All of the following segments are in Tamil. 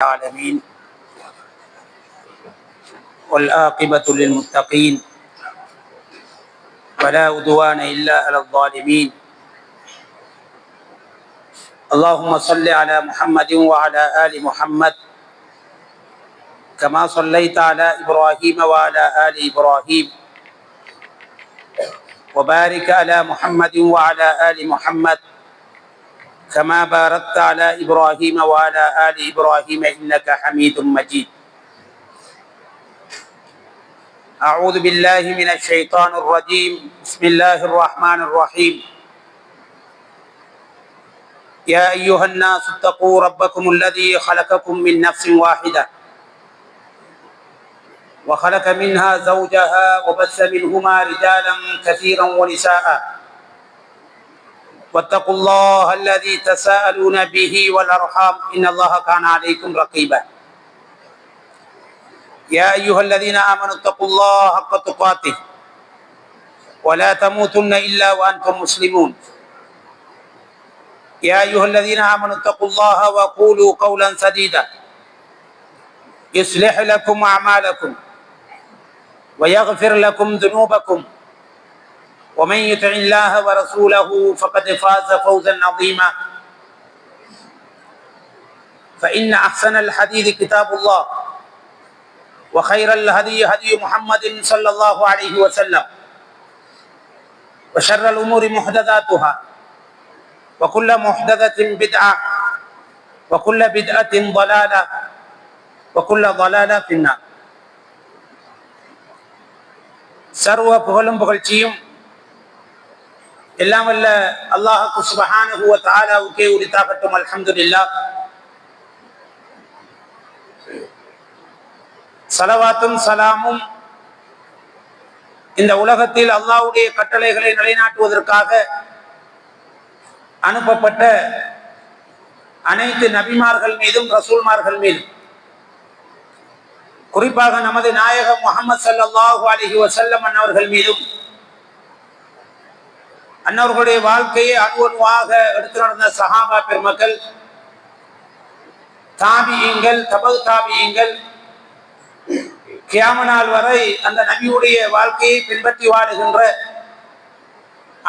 العالمين والعاقبة للمتقين ولا عدوان إلا على الظالمين. اللهم صل على محمد وعلى آل محمد كما صليت على إبراهيم وعلى آل إبراهيم وبارك على محمد وعلى آل محمد كما باركت على إبراهيم وعلى آل إبراهيم إنك حميد مجيد. أعوذ بالله من الشيطان الرجيم. بسم الله الرحمن الرحيم. يا أيها الناس اتقوا ربكم الذي خلقكم من نفس واحدة وخلق منها زوجها وبث منهما رجالا كثيرا ونساء واتقوا الله الذي تساءلون به والأرحام إن الله كان عليكم رقيبا. يا أيها الذين آمنوا اتقوا الله حق تقاته ولا تموتن إلا وأنتم مسلمون. يا أيها الذين آمنوا اتقوا الله وقولوا قولا سديدا يصلح لكم أعمالكم ويغفر لكم ذنوبكم ومن يطع الله ورسوله فقد فاز فوزا عظيما. فإن أحسن الحديث كتاب الله وخير الهدي هدي محمد صلى الله عليه وسلم وشر الأمور محدثاتها وكل محدثة بدعة وكل بدعة ضلالة وكل ضلالة في النار. சர்வ புகழும் புகழ்ச்சியும் எல்லாம் வல்ல அல்லாஹ் சுப்ஹானஹு வ தஆலாவுக்கே உரித்தாகட்டும். அல்ஹம்துலில்லாஹ். ஸலவாத்தும் ஸலாமும் இந்த உலகத்தில் அல்லாஹ்வுடைய கட்டளைகளை நிலைநாட்டுவதற்காக அனுப்பப்பட்ட அனைத்து நபிமார்கள் மீதும் ரசூல்மார்கள் மீதும், குறிப்பாக நமது நாயகம் முஹம்மது ஸல்லல்லாஹு அலைஹி வஸல்லம் அன்னவர்கள் மீதும், அன்னவர்களுடைய வாழ்க்கையை அணுவணுவாக எடுத்து நடந்த சஹாபா பெருமக்கள், தாபியீங்கள், தபு தாபியீங்கள், கியாமத் நாள் வரை அந்த நபியுடைய வாழ்க்கையை பின்பற்றி வாழுகின்ற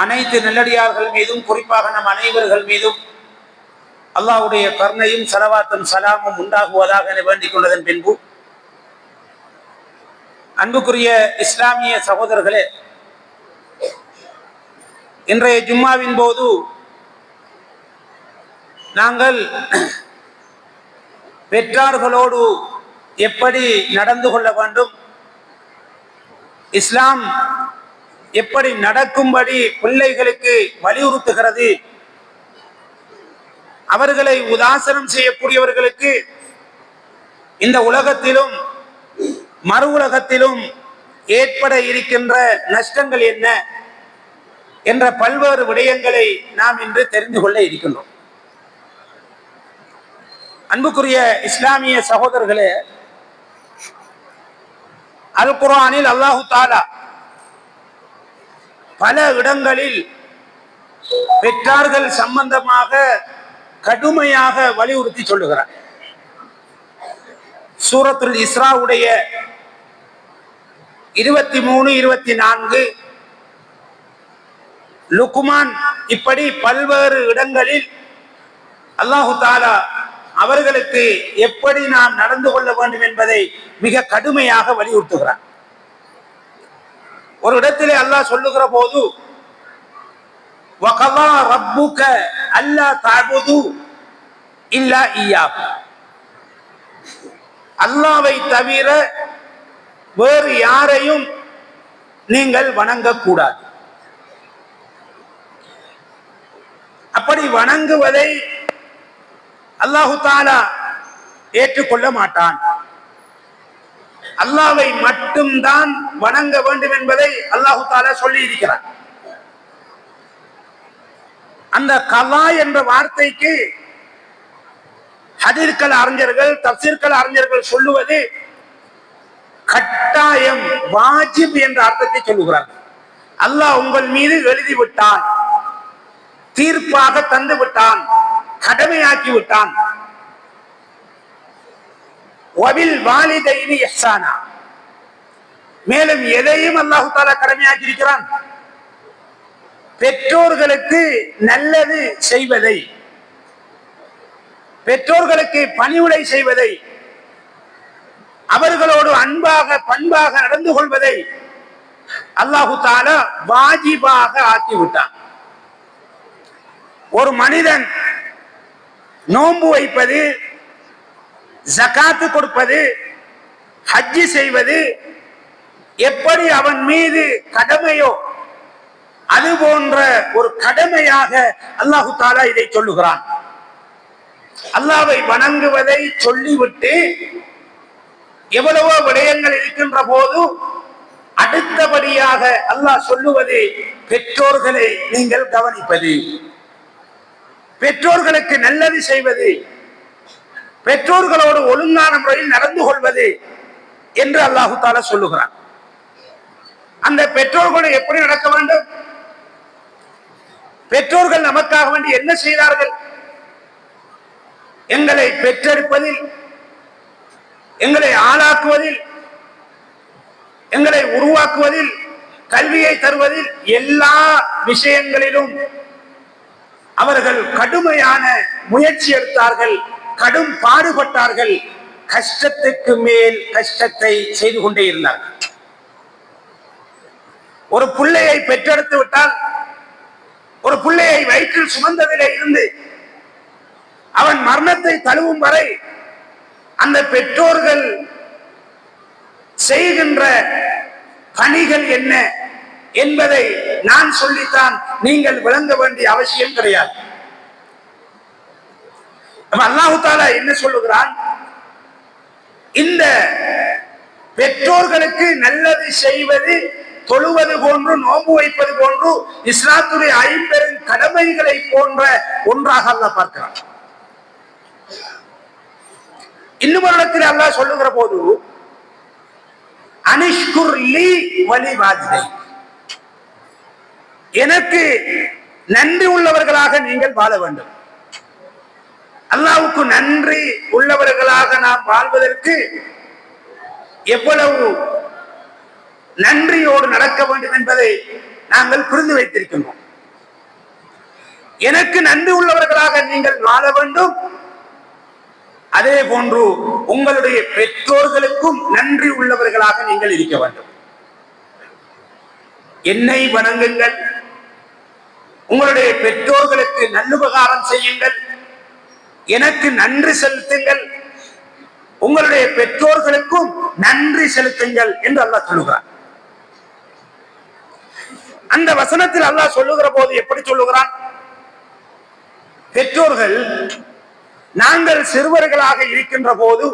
அனைத்து நல்லடியார்கள் மீதும், குறிப்பாக நம் அனைவர்கள் மீதும் அல்லாஹ்வுடைய கருணையும் ஸலவாத்தும் ஸலாமும் உண்டாகுவதாக என வேண்டிக் கொண்டதன் பின்பு, அன்புக்குரிய இஸ்லாமிய சகோதரர்களே, இன்றைய ஜும்மாவின் போது நாங்கள் பெற்றார்களோடு எப்படி நடந்து கொள்ள வேண்டும், இஸ்லாம் எப்படி நடக்கும்படி பிள்ளைகளுக்கு வலியுறுத்துகிறது, அவர்களை உதாசனம் செய்யக்கூடியவர்களுக்கு இந்த உலகத்திலும் மறு உலகத்திலும் ஏற்பட இருக்கின்ற நஷ்டங்கள் என்ன என்ற பல்வேறு விடயங்களை நாம் இன்று தெரிந்து கொள்ள இருக்கின்றோம். அன்புக்குரிய இஸ்லாமிய சகோதரர்களே, அல் குர்ஆனில் அல்லாஹு தஆலா பல இடங்களில் பெற்றார்கள் சம்பந்தமாக கடுமையாக வலியுறுத்தி சொல்லுகிறார். சூரத்துல் இஸ்ராவுடைய 23, 24, லுக்மான், இப்படி பல்வேறு இடங்களில் அல்லாஹு தஆலா அவர்களுக்கு எப்படி நாம் நடந்து கொள்ள வேண்டும் என்பதை மிக கடுமையாக வலியுறுத்துகிறார். ஒரு இடத்திலே அல்லாஹ் சொல்லுகிற போது, வகலா ரப்புக அல்லா தஅபுது இல்லா இய்யாஹு, அல்லாஹ்வை தவிர வேறு யாரையும் நீங்கள் வணங்கக்கூடாது. அப்படி வணங்குவதை அல்லாஹு தஆலா ஏற்றுக்கொள்ள மாட்டான். அல்லாஹ்வை மட்டும்தான் வணங்க வேண்டும் என்பதை அல்லாஹு தஆலா சொல்லி இருக்கிறார். அந்த கலா என்ற வார்த்தைக்கு ஹதீஸ்கள் அறிஞர்கள், தஃசீர்கள் அறிஞர்கள் சொல்லுவது கட்டாயம், வாஜிப் என்ற அர்த்தத்தை சொல்லுகிறார்கள். அல்லாஹ் உங்கள் மீது எழுதிவிட்டான், தீர்ப்பாக தந்து விட்டான், கடமையாக்கி விட்டான். வபில் வாலிதைனி இஹ்சானா. மேலும் எதையும் அல்லாஹு தஆலா கடமையாக்கி இருக்கிறான். பெற்றோர்களுக்கு நல்லது செய்வதை, பெற்றோர்களுக்கு பணிவுடை செய்வதை, அவர்களோடு அன்பாக பண்பாக நடந்து கொள்வதை அல்லாஹு தஆலா வாஜிபாக ஆக்கிவிட்டான். ஒரு மனிதன் நோன்பு வைப்பது, ஜகாத்து கொடுப்பது, ஹஜ்ஜி செய்வது எப்படி அவன் மீது கடமையோ அது போன்ற ஒரு கடமையாக அல்லாஹு தஆலா இதை சொல்லுகிறான். அல்லாஹ்வை வணங்குவதை சொல்லிவிட்டு எவ்வளவோ விடயங்கள் இருக்கின்ற போது அடுத்தபடியாக அல்லாஹ் சொல்லுவது பெற்றோர்களை நீங்கள் கவனிப்பது, பெற்றோர்களுக்கு நல்லது செய்வது, பெற்றோர்களோடு ஒழுங்கான முறையில் நடந்து கொள்வது என்று அல்லாஹு தஆலா சொல்லுகிறான். அந்த பெற்றோர்களோடு எப்படி நடக்க வேண்டும்? பெற்றோர்கள் நமக்காக வேண்டி என்ன செய்தார்கள்? எங்களை பெற்றெடுப்பதில், எங்களை ஆளாக்குவதில், எங்களை உருவாக்குவதில், கல்வியை தருவதில், எல்லா விஷயங்களிலும் அவர்கள் கடுமையான முயற்சி எடுத்தார்கள், கடும் பாடுபட்டார்கள், கஷ்டத்துக்கு மேல் கஷ்டத்தை செய்து கொண்டே இருந்தார்கள். ஒரு பிள்ளையை பெற்றெடுத்து விட்டால், ஒரு பிள்ளையை வயிற்றில் சுமந்ததிலே இருந்து அவன் மரணத்தை தழுவும் வரை அந்த பெற்றோர்கள் செய்கின்ற பணிகள் என்ன என்பதை நான் சொல்லித்தான் நீங்கள் விளங்க வேண்டிய அவசியம் கிடையாது. அல்லாஹ் தஆலா என்ன சொல்லுகிறான்? இந்த பெற்றோர்களுக்கு நல்லது செய்வது, தொழுவது போன்று, நோன்பு வைப்பது போன்று இஸ்லாத்துடைய ஐம்பெரும் கடமைகளை போன்ற ஒன்றாக அல்லாஹ் பார்க்கிறான். இன்னும் ஒரு இடத்தில் அல்லாஹ் சொல்லுகிற போது அனிஷ்குர் லீ வலி வாலிதை, எனக்கு நன்றி உள்ளவர்களாக நீங்கள் வாழ வேண்டும். அல்லாஹ்வுக்கு நன்றி உள்ளவர்களாக நாம் வாழ்வதற்கு எவ்வளவு நன்றியோடு நடக்க வேண்டும் என்பதை நாங்கள் புரிந்து வைத்திருக்கின்றோம். எனக்கு நன்றி உள்ளவர்களாக நீங்கள் வாழ வேண்டும், அதே போன்று உங்களுடைய பெற்றோர்களுக்கும் நன்றி உள்ளவர்களாக நீங்கள் இருக்க வேண்டும். என்னை வணங்குங்கள், உங்களுடைய பெற்றோர்களுக்கு நல்லுபகாரம் செய்யுங்கள், எனக்கு நன்றி செலுத்துங்கள், உங்களுடைய பெற்றோர்களுக்கும் நன்றி செலுத்துங்கள் என்று அல்லாஹ் சொல்லுகிறான். அந்த வசனத்தில் அல்லாஹ் சொல்லுகிற போது எப்படி சொல்லுகிறான்? பெற்றோர்கள் நாங்கள் சிறுவர்களாக இருக்கின்ற போது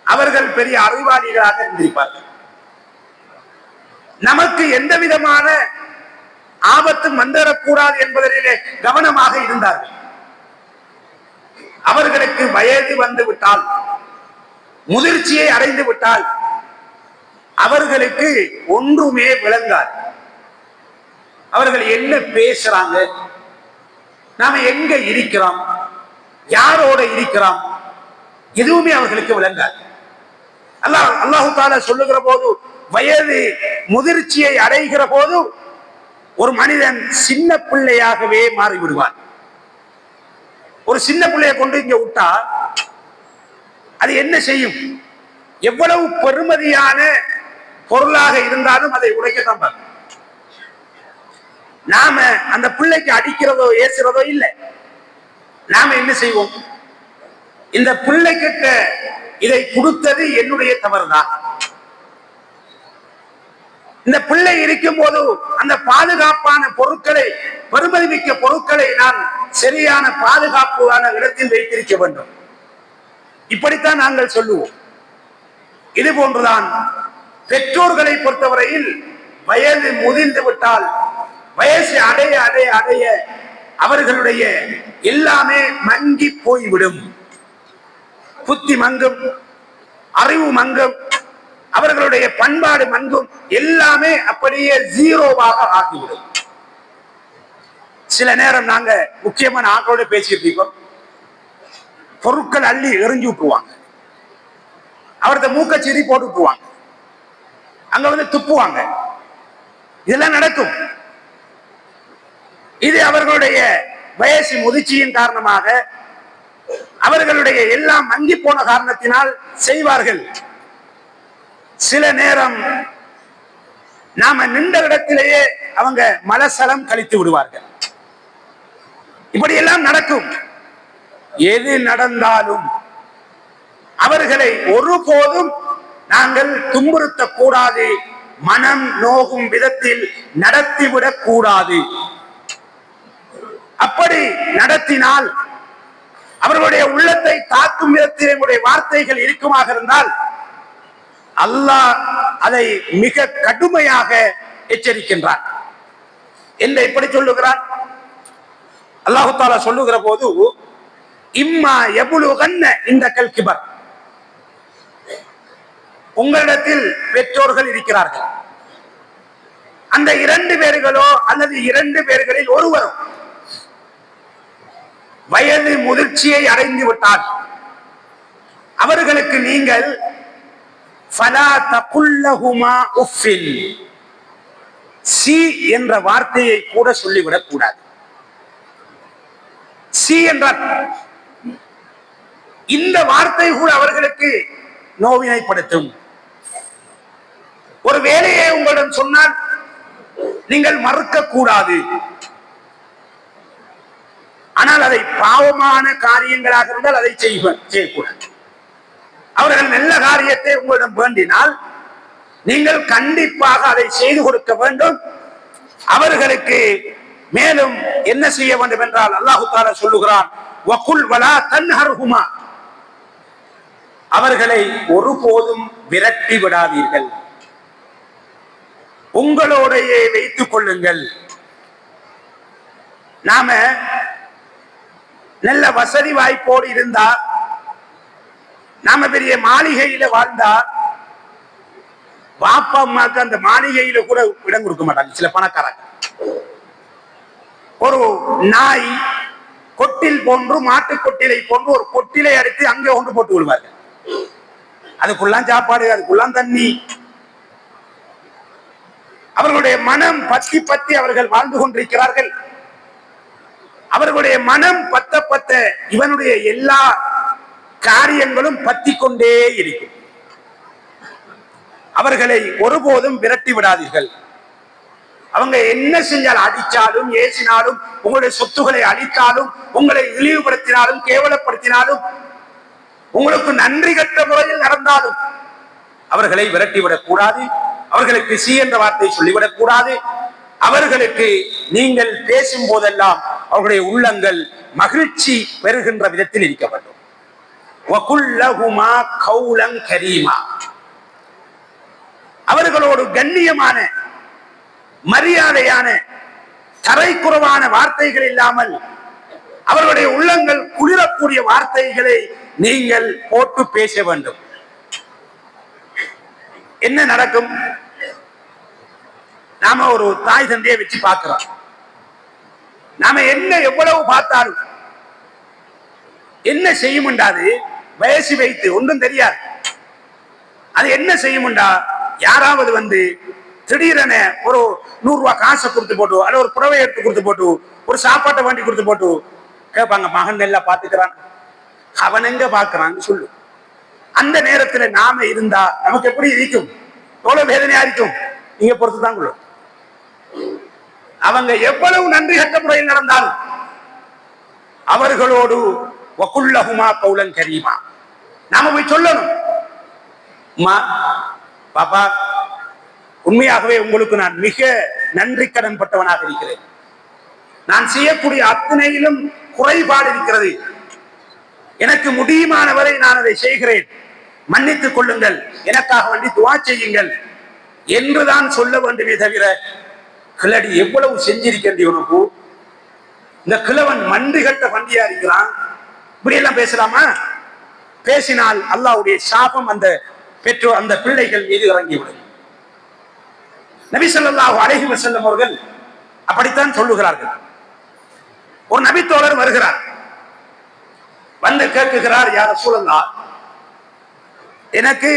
அவர்கள் பெரிய அறிவாளிகளாக இருந்திருப்பார்கள். நமக்கு எந்த விதமான ஆபத்தும் வந்துடக்கூடாது என்பதிலே கவனமாக இருந்தார்கள். அவர்களுக்கு வயது வந்து விட்டால், முதிர்ச்சியை அடைந்து விட்டால் அவர்களுக்கு ஒன்றுமே விளங்காது. அவர்கள் என்ன பேசுறாங்க, நாம எங்க இருக்கிறோம், யாரோட இருக்கிறோம், எதுவுமே அவர்களுக்கு விளங்காது. அல்லாஹ் தஆலா சொல்லுகிற போது வயது முதிர்ச்சியை அடைகிற போது ஒரு மனிதன் சின்ன பிள்ளையாகவே மாறிவிடுவான். ஒரு சின்ன பிள்ளையை கொண்டு இங்க விட்டா அது என்ன செய்யும்? எவ்வளவு பெருமதியான பொருளாக இருந்தாலும் அதை உடைக்கத்தான் பார்க்கும். நாம அந்த பிள்ளைக்கு அடிக்கிறதோ ஏசுறதோ இல்லை. நாம என்ன செய்வோம்? இந்த பிள்ளைகிட்ட இதை கொடுத்தது என்னுடைய தவறுதான். இந்த பிள்ளை இருக்கும் போது அந்த பாதுகாப்பான பொருட்களை, பெருமதிமிக்க பொருட்களை நான் சரியான பாதுகாப்பான இடத்தில் வைத்திருக்க வேண்டும். இப்படித்தான் நாங்கள் சொல்லுவோம். இது போன்றுதான் பெற்றோர்களை பொறுத்தவரையில் வயது முதிர்ந்து விட்டால், வயசு அடைய அடைய அடைய அவர்களுடைய எல்லாமே மங்கி போய்விடும். புத்தி மங்கும், அறிவு மங்கும், அவர்களுடைய பண்பாடு மங்கும், எல்லாமே அப்படியே ஜீரோவாக ஆகிவிடும். சில நேரம் நாங்க முக்கியமான ஆட்களோட பேசிட்டு இருக்கோம், பொருட்கள் அள்ளி எறிஞ்சு விட்டுருவாங்க. அவரது மூக்க சீறி போட்டுவாங்க, அங்க வந்து துப்புவாங்க. இதெல்லாம் நடக்கும். இது அவர்களுடைய வயசு முதிர்ச்சியின் காரணமாக, அவர்களுடைய எல்லாம் மங்கி போன காரணத்தினால் செய்வார்கள். சில நேரம் நாம நின்ற இடத்திலேயே அவங்க மலசலம் கழித்து விடுவார்கள். இப்படி எல்லாம் நடக்கும். எது நடந்தாலும் அவர்களை ஒருபோதும் நாங்கள் துன்புறுத்தக் கூடாது, மனம் நோகும் விதத்தில் நடத்திவிடக் கூடாது. அப்படி நடத்தினால் அவர்களுடைய உள்ளத்தை தாக்கும் விதத்தில் எங்களுடைய வார்த்தைகள் இருக்குமாக இருந்தால் அல்லாஹ் அதை மிக கடுமையாக எச்சரிக்கின்றார். என்ன இப்படி சொல்லுகிறார்? அல்லாஹு தஆலா சொல்லுகிற போது, இம்மா யபுலுகன்ன இந்தக்கல் கிபர், உங்களிடத்தில் பெற்றோர்கள் இருக்கிறார்கள். அந்த 2 பேர்களோ அல்லது 2 பேர்களில் ஒருவரும் வயது முதிர்ச்சியை அடைந்து விட்டால் அவர்களுக்கு நீங்கள் ஃபலா தகுல்லஹுமா உஃபில், சி என்ற வார்த்தையை கூட சொல்லிவிடக் கூடாது. சி என்றால் இந்த வார்த்தை கூட அவர்களுக்கு நோவினைப்படுத்தும். ஒரு வேலையை உங்களிடம் சொன்னால் நீங்கள் மறுக்க கூடாது. ஆனால் அதை பாவமான காரியங்களாக இருந்தால் அதை செய்யக்கூடாது. அவர்கள் நல்ல காரியத்தை உங்களிடம் வேண்டினால் நீங்கள் கண்டிப்பாக அதை செய்து கொடுக்க வேண்டும். அவர்களுக்கு மேலும் என்ன செய்ய வேண்டும் என்றால் அல்லாஹு தஆலா சொல்லுகிறான், வகுல் வலா தன்ஹர்ஹுமா, அவர்களை ஒருபோதும் விரட்டி விடாதீர்கள், உங்களோடையே வைத்துக் கொள்ளுங்கள். நாம நல்ல வசதி வாய்ப்போடு இருந்தா, நாம பெரிய மாளிகையில வாழ்ந்தா, பாப்பா அம்மாக்கு அந்த மாளிகையில கூட இடம் கொடுக்க மாட்டாங்க. சில பணக்காரங்க ஒரு நாய் கொட்டில் போன்று, மாட்டு கொட்டிலை போன்று ஒரு கொட்டிலை அடித்து அங்கே ஒன்று போட்டு விடுவார்கள். அதுக்குள்ளாம் சாப்பாடு, அதுக்குள்ளாம் தண்ணி. அவர்களுடைய மனம் பத்தி பத்தி அவர்கள் வாழ்ந்து கொண்டிருக்கிறார்கள். அவர்களுடைய மனம் பத்த பத்த இவனுடைய எல்லா காரியங்களும் பத்தி கொண்டே இருக்கும். அவர்களை ஒருபோதும் விரட்டி விடாதீர்கள். அவங்க என்ன செஞ்சாலும், அடிச்சாலும் ஏசினாலும், உங்களுடைய சொத்துக்களை அழித்தாலும், உங்களை இழிவுபடுத்தினாலும், கேவலப்படுத்தினாலும், உங்களுக்கு நன்றி கட்ட முறையில் நடந்தாலும் அவர்களை விரட்டிவிடக் கூடாது. அவர்களுக்கு சி என்ற வார்த்தை சொல்லிவிடக் கூடாது. அவர்களுக்கு நீங்கள் பேசும் போதெல்லாம் அவர்களுடைய உள்ளங்கள் மகிழ்ச்சி பெறுகின்ற விதத்தில் இருக்க வேண்டும். வகுல்லஹுமா கௌலன் கரீமா, அவர்களோடு கண்ணியமான, மரியாதையான, தரைக்குறவான வார்த்தைகள் இல்லாமல் அவர்களுடைய உள்ளங்கள் குளிரக்கூடிய வார்த்தைகளை நீங்கள் போட்டு பேச வேண்டும். என்ன நடக்கும்? நாம ஒரு தாய் தந்தையை வச்சு பார்க்கிறோம். நாம என்ன எவ்வளவு பார்த்தாலும் என்ன செய்யும்ண்டாது வயசு வைத்து ஒன்றும் தெரியாது. அது என்ன செய்யும்ண்டா, யாராவது வந்து திடீரென ஒரு 100 ரூபாய் காசை கொடுத்து போட்டு, அல்ல ஒரு புடவை எடுத்து கொடுத்து போட்டு, ஒரு சாப்பாட்டை வாங்கி கொடுத்து போட்டு கேட்பாங்க, மகன் எல்லாம் பாத்துக்கிறான், அவன் எங்க பாக்குறான்னு சொல்லு. அந்த நேரத்துல நாம இருந்தா நமக்கு எப்படி இருக்கும்? எவ்வளவு வேதனையா இருக்கும்? நீங்க பொறுத்துதான் கொள்ளும். அவங்க எவ்வளவு நன்றி கட்ட முறையில் நடந்தாலும் அவர்களோடு வகுல்லஹுமா கௌலன் கரீமா நாம போய் சொல்லணும். அம்மா, பாப்பா, உண்மையாகவே உங்களுக்கு நான் மிக நன்றி கடன் பட்டவனாக இருக்கிறேன். நான் செய்யக்கூடிய அத்தனையிலும் குறைபாடு இருக்கிறது. எனக்கு முடியுமானவரை நான் அதை செய்கிறேன், மன்னித்துக் கொள்ளுங்கள், எனக்காக வேண்டி துஆ செய்யுங்கள் என்றுதான் சொல்ல வேண்டுமே தவிர, கிளடி எவ்வளவு செஞ்சிருக்கின்ற உனக்கு, இந்த கிழவன் மன்றி கட்ட வண்டியா இருக்கிறான், இப்படி எல்லாம் பேசலாமா? பேசினால் அல்லாஹ்வுடைய சாபம் அந்த பெற்றோர், அந்த பிள்ளைகள் மீது இறங்கிவிடும். நபி ஸல்லல்லாஹு அலைஹி வஸல்லம் அவர்கள் அப்படித்தான் சொல்லுகிறார்கள். ஒரு நபித்தோழர் வருகிறார், வந்து கேட்குகிறார், யா ரசூலல்லாஹ், எனக்கு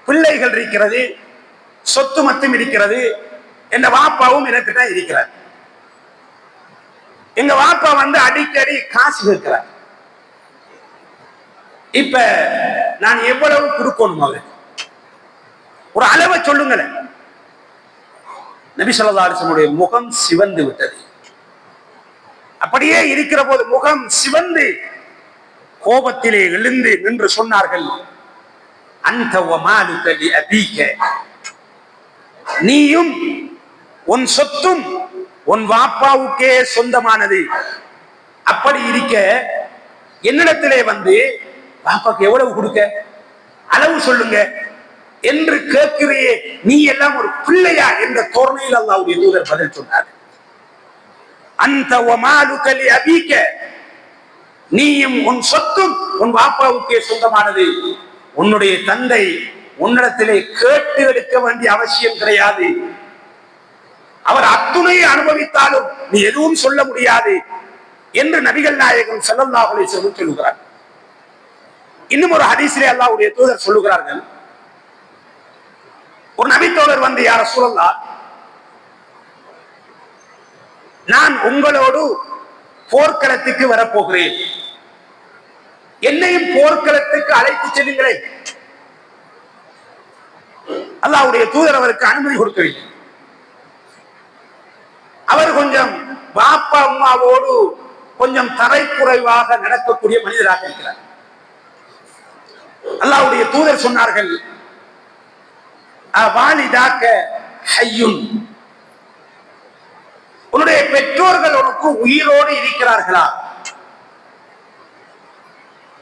பிள்ளைகள் இருக்கிறது, சொத்து மத்தும் இருக்கிறது, என் வாப்பாவும் எனக்கு தான் இருக்கிறார். எங்க வாப்பா வந்து அடிக்கடி காசு கேட்கிறார். இப்ப நான் எவ்வளவு கொடுக்கணும் அவருக்கு? ஒரு அளவை சொல்லுங்களேன். நபி ஸல்லல்லாஹு அலைஹி வஸல்லம் முகம் சிவந்து விட்டது. அப்படியே இருக்கிற போது முகம் சிவந்து கோபத்திலே எழுந்து நின்று சொன்னார்கள், அன்த வ மாலுக லி அபீக, நீயும் உன் சொத்தும் உன் வாப்பாவுக்கே சொந்தமானது. அப்படி இருக்க என்னிடத்திலே வந்து பாப்பாக்கு எவ்வளவு கொடுக்க, அளவு சொல்லுங்க என்று கேட்கிறையே, நீ எல்லாம் ஒரு பிள்ளையா என்ற தோரணையில் அல்லாஹ்வுடைய தூதர் பதில் சொன்னார். அன்த வ மாலுக லி அபீக, நீயும் உன் சொத்தும் உன் வாப்பாவுக்கே சொந்தமானது. உன்னுடைய தந்தை உன்னிடத்திலே கேட்டு எடுக்க வேண்டிய அவசியம் கிடையாது. அவர் அத்துணையை அனுபவித்தாலும் நீ எதுவும் சொல்ல முடியாது என்று நபிகள் நாயகம் ஸல்லல்லாஹு அலைஹி வஸல்லம் சொல்லுகிறார். இன்னும் ஒரு ஹதீஸிலே அல்லாஹ்வுடைய தூதர் சொல்லுகிறார்கள், ஒரு நபித்தோழர் வந்து, யா ரசூலல்லாஹ், நான் உங்களோடு போர்க்களத்துக்கு வரப்போகிறேன், என்னையும் போர்க்களத்துக்கு அழைத்து செல்லுங்களேன். அல்லாஹ்வுடைய தூதர் அவருக்கு அனுமதி கொடுக்கவில்லை. அவர் கொஞ்சம் பாப்பா அம்மாவோடு கொஞ்சம் தரைக்குறைவாக நடக்கக்கூடிய மனிதராக இருக்கிறார். அல்லாஹ்வுடைய தூதர் சொன்னார்கள், வாலிதாக்க ஹய்யுன், உன்னுடைய பெற்றோர்கள் உனக்கு உயிரோடு இருக்கிறார்களா?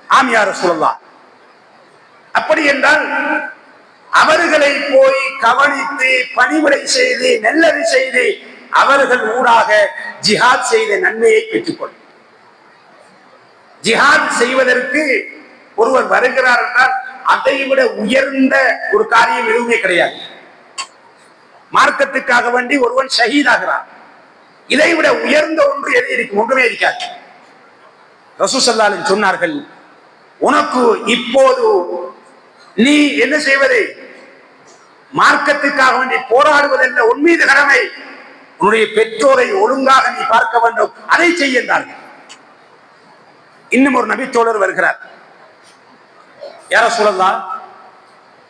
ஆம் யா ரசூலல்லாஹ். அப்படி என்றால் அவர்களை போய் கவனித்து பணிவிடை செய்து நல்லது செய்து அவர்கள் ஊடாக ஜிஹாத் செய்த நன்மையை பெற்றுக்கொள். ஜிஹாத் செய்வதற்கு ஒருவர் வருகிறார் என்றால் அதை விட உயர்ந்த ஒரு காரியம் எதுவுமே கிடையாது. மார்க்கத்துக்காக வேண்டி ஒருவன் ஷஹீதாகிறார், இதை விட உயர்ந்த ஒன்று எது இருக்கும்? ஒன்றுமே இருக்காது. ரசூல் ஸல்லல்லாஹு அலைஹி வஸல்லம் சொன்னார்கள், உனக்கு இப்போது நீ என்ன செய்வது? மார்க்கத்துக்காக வேண்டி போராடுவதென்ற உன் மீது கடமை. உன்னுடைய பெற்றோரை ஒழுங்காக நீ பார்க்க வேண்டும், அதை செய்யுங்கள். இன்னும் ஒரு நபித்தோழர் வருகிறார். யா ரசூலல்லாஹ்,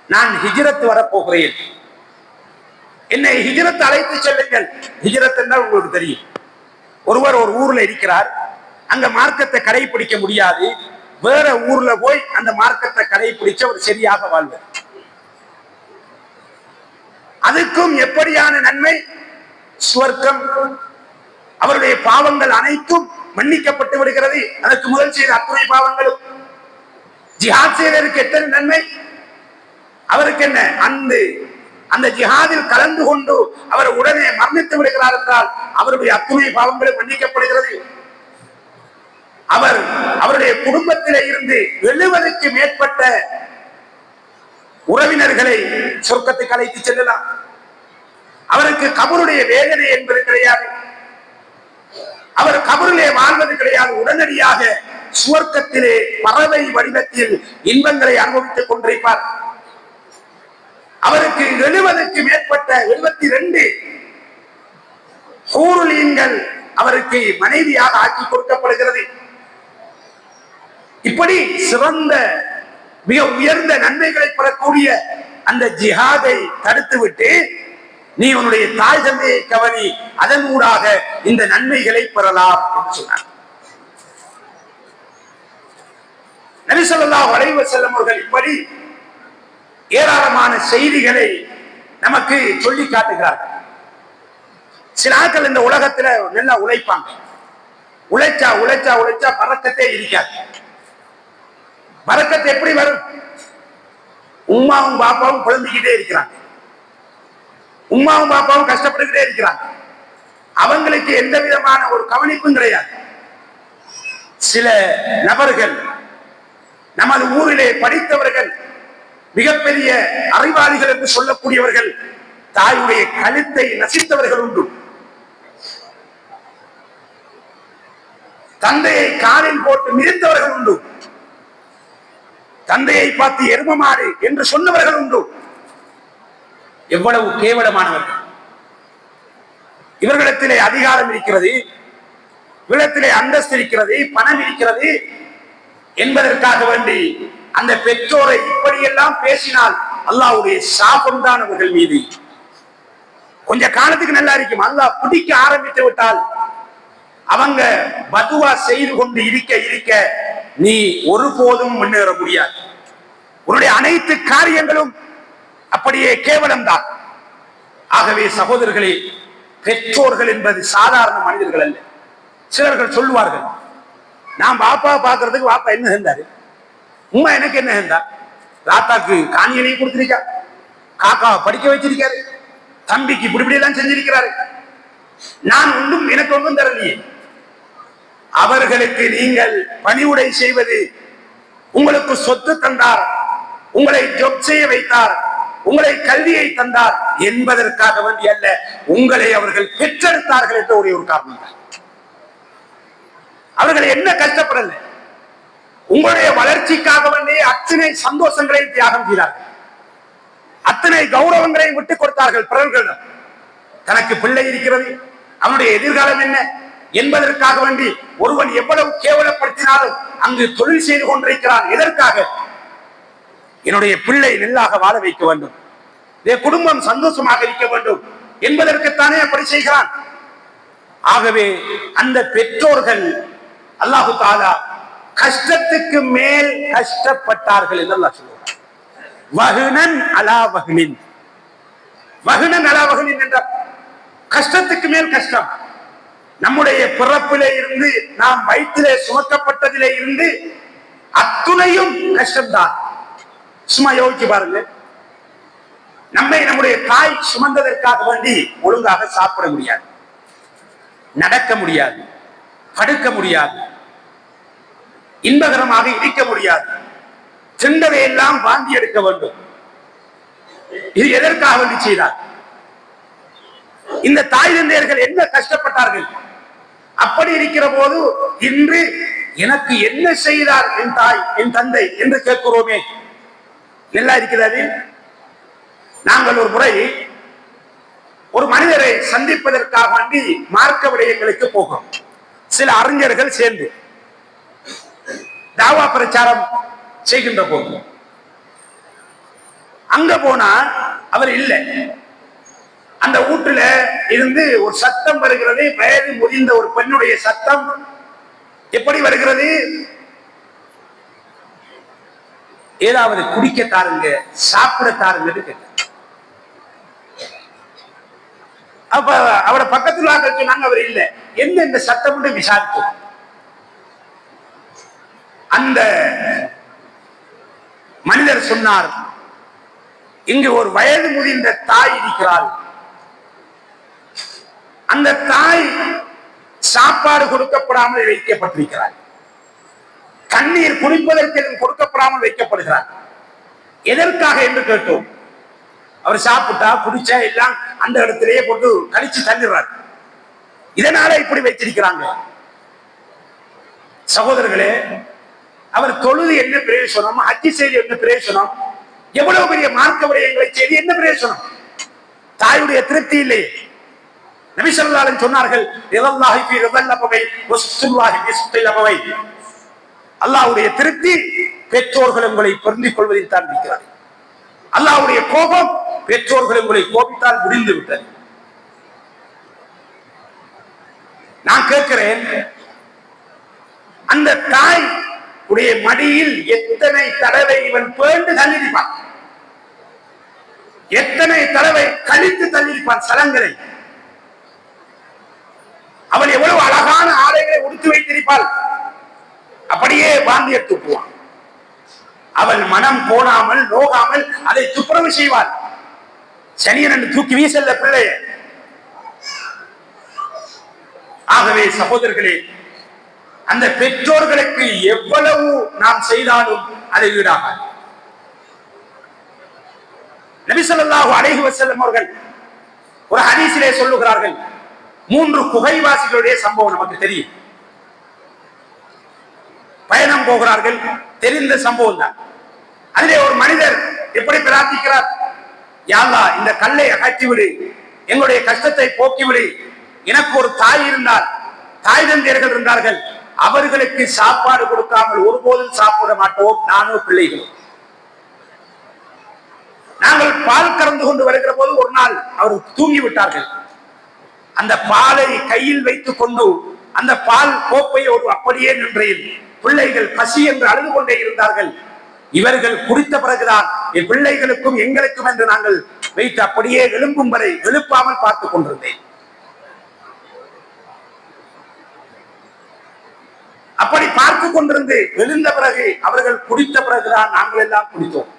நான் ஹிஜ்ரத் வரப்போகிறேன், என்னை ஹிஜ்ரத் அழைத்து செல்லுங்கள். ஹிஜ்ரத் என்றால் உங்களுக்கு தெரியும், ஒருவர் ஒரு ஊர்ல இருக்கிறார், அங்க மார்க்கத்தை கடைபிடிக்க முடியாது, வேற ஊர்ல போய் அந்த மார்க்கத்தை கடைபிடிச்சு அவர் சரியாக வாழ்வார். அதுக்கும் எப்படியான நன்மை? சுவர்க்கம். அவருடைய பாவங்கள் அனைத்தும் மன்னிக்கப்பட்டு விடுகிறது. அதற்கு முதல் செய்த அத்துணை பாவங்களும். ஜிஹாத் செய்ததற்கு எத்தனை நன்மை? அவருக்கு என்ன, அந்த ஜிஹாதில் கலந்து கொண்டு அவர் உடனே மரணித்து விடுகிறார் என்றால் அவருடைய அத்துணை பாவங்களும் மன்னிக்கப்படுகிறது. அவருடைய குடும்பத்திலே இருந்து 70க்கு மேற்பட்ட உறவினர்களை சொர்க்கத்துக்கு அழைத்து செல்லலாம். அவருக்கு கபருடைய வேதனை என்பது கிடையாது, அவர் கபரிலே வாழ்வது கிடையாது. உடனடியாக சுவர்க்கத்திலே பறவை வடிவத்தில் இன்பங்களை அனுபவித்துக் கொண்டிருப்பார். அவருக்கு 70க்கு மேற்பட்ட 72 ஹூருலீன்கள் அவருக்கு மனைவியாக ஆக்கி கொடுக்கப்படுகிறது. இப்படி சிறந்த மிக உயர்ந்த நன்மைகளை பெறக்கூடிய அந்த ஜிஹாதை தடுத்துவிட்டு நீ உன்னுடைய தாய் தந்தையை கவனி, அதன் ஊடாக இந்த நன்மைகளை பெறலாம் என்று சொன்னார். நபி ஸல்லல்லாஹு அலைஹி வஸல்லம் அவர்கள் இப்படி ஏராளமான செய்திகளை நமக்கு சொல்லி காட்டுகிறார்கள். சில ஆட்கள் இந்த உலகத்துல நல்லா உழைப்பாங்க, உழைச்சா உழைச்சா உழைச்சா பறக்கத்தே இருக்காது. பறக்கத்து எப்படி வரும்? உம்மாவும் பாப்பாவும் குழந்தைகிட்டே இருக்கிறாங்க, உம்மாவும் பாப்பாவும் கஷ்டப்பட்டுக்கிட்டே இருக்கிறாங்க, அவங்களுக்கு எந்த விதமான ஒரு கவனிப்பும் கிடையாது. சில நபர்கள் நமது ஊரிலே படித்தவர்கள், மிகப்பெரிய அறிவாளிகள் என்று சொல்லக்கூடியவர்கள், தாயுடைய கழுத்தை நசித்தவர்கள் உண்டு. தந்தையை காலில் போட்டு மிதித்தவர்கள் உண்டு. தந்தையை பார்த்து எருமமாடு என்று சொன்னவர்கள் உண்டு. எவ்வளவு கேவலமானவர்கள்! இவர்களிடத்திலே அதிகாரம் இருக்கிறது, இவரிடத்திலே அந்தஸ்து இருக்கிறது, பணம் இருக்கிறது என்பதற்காக வேண்டி அந்த பெற்றோரை இப்படியெல்லாம் பேசினால் அல்லாஹ்வுடைய சாபம் தான் அவர்கள் மீது. கொஞ்ச காலத்துக்கு நல்லா இருக்கும், அல்லாஹ் பிடிக்க ஆரம்பித்து விட்டால் அவங்க பதுவா செய்து கொண்டு இருக்க இருக்க நீ ஒருபோதும் முன்னேற முடியாது. உன்னுடைய அனைத்து காரியங்களும் அப்படியே கேவலம் தான். ஆகவே சகோதரர்களே, பெற்றோர்கள் என்பது சாதாரண மனிதர்கள் அல்ல. சிலர்கள் சொல்லுவார்கள், நான் பாப்பா பாக்குறதுக்கு பாப்பா என்ன செஞ்சாரு, உம்மா எனக்கு என்ன செஞ்சா, ராத்தாக்கு காணியனையும் கொடுத்திருக்கா, காக்கா படிக்க வச்சிருக்காரு, தம்பிக்கு இப்படி இப்படி எல்லாம் செஞ்சிருக்கிறாரு, நான் ஒன்றும் எனக்கு ஒன்றும் தரலையே. அவர்களுக்கு நீங்கள் பணிவுடை செய்வது, உங்களுக்கு சொத்து தந்தார், உங்களை ஜொப் செய்ய வைத்தார், உங்களை கல்வியை தந்தார் என்பதற்காக வேண்டி அல்ல, உங்களை அவர்கள் பெற்றெடுத்தார்கள் என்ற ஒரே ஒரு காரணம் தான். அவர்கள் என்ன கஷ்டப்படல, உங்களுடைய வளர்ச்சிக்காக வேண்டிய அத்தனை சந்தோஷங்களை தியாகம் செய்தார்கள், அத்தனை கௌரவங்களை விட்டுக் கொடுத்தார்கள் பிறர்களிடம். தனக்கு பிள்ளை இருக்கிறது, அவனுடைய எதிர்காலம் என்ன என்பதற்காக வேண்டி ஒருவன் எவ்வளவு கேவலப்படுத்தினாலும் அங்கு தொழில் செய்து கொண்டிருக்கிறான். எதற்காக? என்னுடைய பிள்ளை நெல்லாக வாழ வைக்க வேண்டும், குடும்பம் சந்தோஷமாக இருக்க வேண்டும் என்பதற்குத்தானே அப்படி செய்கிறான். ஆகவே அந்த பெற்றோர்கள் அல்லாஹு தஆலா கஷ்டத்துக்கு மேல் கஷ்டப்பட்டார்கள் என்று அல்லாஹ் சொல்கிறார். வஹ்னன் அலா வஹ்னின், வஹ்னன் அலா வஹ்னின் என்ற கஷ்டத்துக்கு மேல் கஷ்டம். நம்முடைய பிறப்பிலே இருந்து, நாம் வயிற்றிலே சுமக்கப்பட்டதிலே இருந்து அத்துணையும் கஷ்டம்தான். சும்மா யோசிச்சு பாருங்க, நம்மை நம்முடைய தாய் சுமந்ததற்காக வேண்டி ஒழுங்காக சாப்பிட முடியாது, நடக்க முடியாது, படுக்க முடியாது, இன்பகரமாக இருக்க முடியாது, சென்றதை எல்லாம் வாந்தி எடுக்க வேண்டும். இது எதற்காக வேண்டி செய்தார்? இந்த தாய் தந்தையர்கள் என்ன கஷ்டப்பட்டார்கள்? அப்படி இருக்கிற போது இன்று எனக்கு என்ன செய்தார் என் தாய் என் தந்தை என்று கேட்கிறோமே, நல்லா இருக்கிறது. நாங்கள் ஒரு முறை ஒரு மனிதரை சந்திப்பதற்காக வேண்டி மார்க்க விடயங்களுக்கு போகிறோம். சில அறிஞர்கள் சேர்ந்து தாவா பிரச்சாரம் செய்கின்ற போது அங்க போனா அவர் இல்லை. அந்த வீட்டுல இருந்து ஒரு சத்தம் வருகிறது, வயது முதிர்ந்த ஒரு பெண்ணுடைய சத்தம். எப்படி வருகிறது? ஏதாவது குடிக்க தாருங்க, சாப்பிட தாருங்க கேட்ட. அப்ப அவட பக்கத்துல சொன்னாங்க, அவர் இல்லை. என்ன இந்த சத்தம் விசாரித்தோம். அந்த மனிதர் சொன்னார், இங்கு ஒரு வயது முதிர்ந்த தாய் இருக்கிறாள். அந்த தாய் சாப்பாடு கொடுக்கப்படாமல் வைக்கப்பட்டிருக்கிறார், தண்ணீர் குடிப்பதற்கு கொடுக்கப்படாமல் வைக்கப்படுகிறார். எதற்காக என்று கேட்டோம். அவர் சாப்பிட்டா குடிச்சா எல்லாம் அந்த இடத்திலேயே போட்டு கழிச்சு தள்ளிடுறார். இதனால இப்படி வைத்திருக்கிறாங்க. சகோதரர்களே, அவர் தொழுது என்ன பிரயோசனம், ஹஜ் செய்து என்ன பிரயோசனம், எவ்வளவு பெரிய மார்க்க விடயங்களை செய்து என்ன பிரயோசனம்? தாயுடைய திருப்தி இல்லையே. நபி ஸல்லல்லாஹு அலைஹி சொன்னார்கள், ரிதல்லாஹி ஃபீ ரிதல் அபவை வஸ்துல்லாஹி ஃபீ சுத்தில் அபவை. அல்லாஹ்வுடைய திருப்தி பெற்றோர்கள் உங்களை பொருந்திக் கொள்வதில் தான் இருக்கிறது. அல்லாஹ்வுடைய கோபம் பெற்றோர்கள் உங்களை கோபித்தால் முடிந்து விட்டது. நான் கேட்கிறேன், அந்த தாய் உடைய மடியில் எத்தனை தடவை இவன் பேண்டு தள்ளியிருப்பான், எத்தனை தடவை கழித்து தள்ளியிருப்பான் சலங்களை. அவள் எவ்வளவு அழகான ஆடைகளை உடுத்து வைத்திருப்பாள், அப்படியே வாந்தி எடுத்து போவான். அவள் மனம் போடாமல் நோகாமல் அதை துப்புரவு செய்வாள். சனியன் என்று தூக்கி வீசல்ல பிள்ளைய. ஆகவே சகோதரர்களே, அந்த பெற்றோர்களுக்கு எவ்வளவு நாம் செய்தாலும் அதை ஈடாக. நபி ஸல்லல்லாஹு அலைஹி வஸல்லம் அவர்கள் ஒரு ஹதீஸிலே சொல்லுகிறார்கள், 3 குகைவாசிகளுடைய சம்பவம் நமக்கு தெரியும். பயணம் போகிறார்கள், தெரிந்த சம்பவம் தான். அதிலே ஒரு மனிதர் எப்படி பிரார்த்திக்கிறார், யா அல்லாஹ் இந்த கல்லை அகற்றிவிடு, எங்களுடைய கஷ்டத்தை போக்கிவிடு. எனக்கு ஒரு தாய் இருந்தால், தாய் தந்தையர்கள் இருந்தார்கள், அவர்களுக்கு சாப்பாடு கொடுக்காமல் ஒருபோதும் சாப்பிட மாட்டோம், நானும் பிள்ளைகளும். நாங்கள் பால் கறந்து கொண்டு வருகிற போது ஒரு நாள் அவர் தூங்கி விட்டார்கள். அந்த பாலை கையில் வைத்துக் கொண்டு அந்த பால் கோப்பை ஒரு அப்படியே நின்றேன். பிள்ளைகள் பசி என்று அழுது கொண்டே இருந்தார்கள். இவர்கள் குடித்த பிறகுதான் என் பிள்ளைகளுக்கும் எங்களுக்கும் என்று நாங்கள் வைத்து அப்படியே எழும்பும் வரை எழுப்பாமல் பார்த்துக் கொண்டிருந்தேன். அப்படி பார்த்துக் கொண்டிருந்து எழுந்த பிறகு அவர்கள் குடித்த பிறகுதான் நாங்கள் எல்லாம் குடித்தோம்.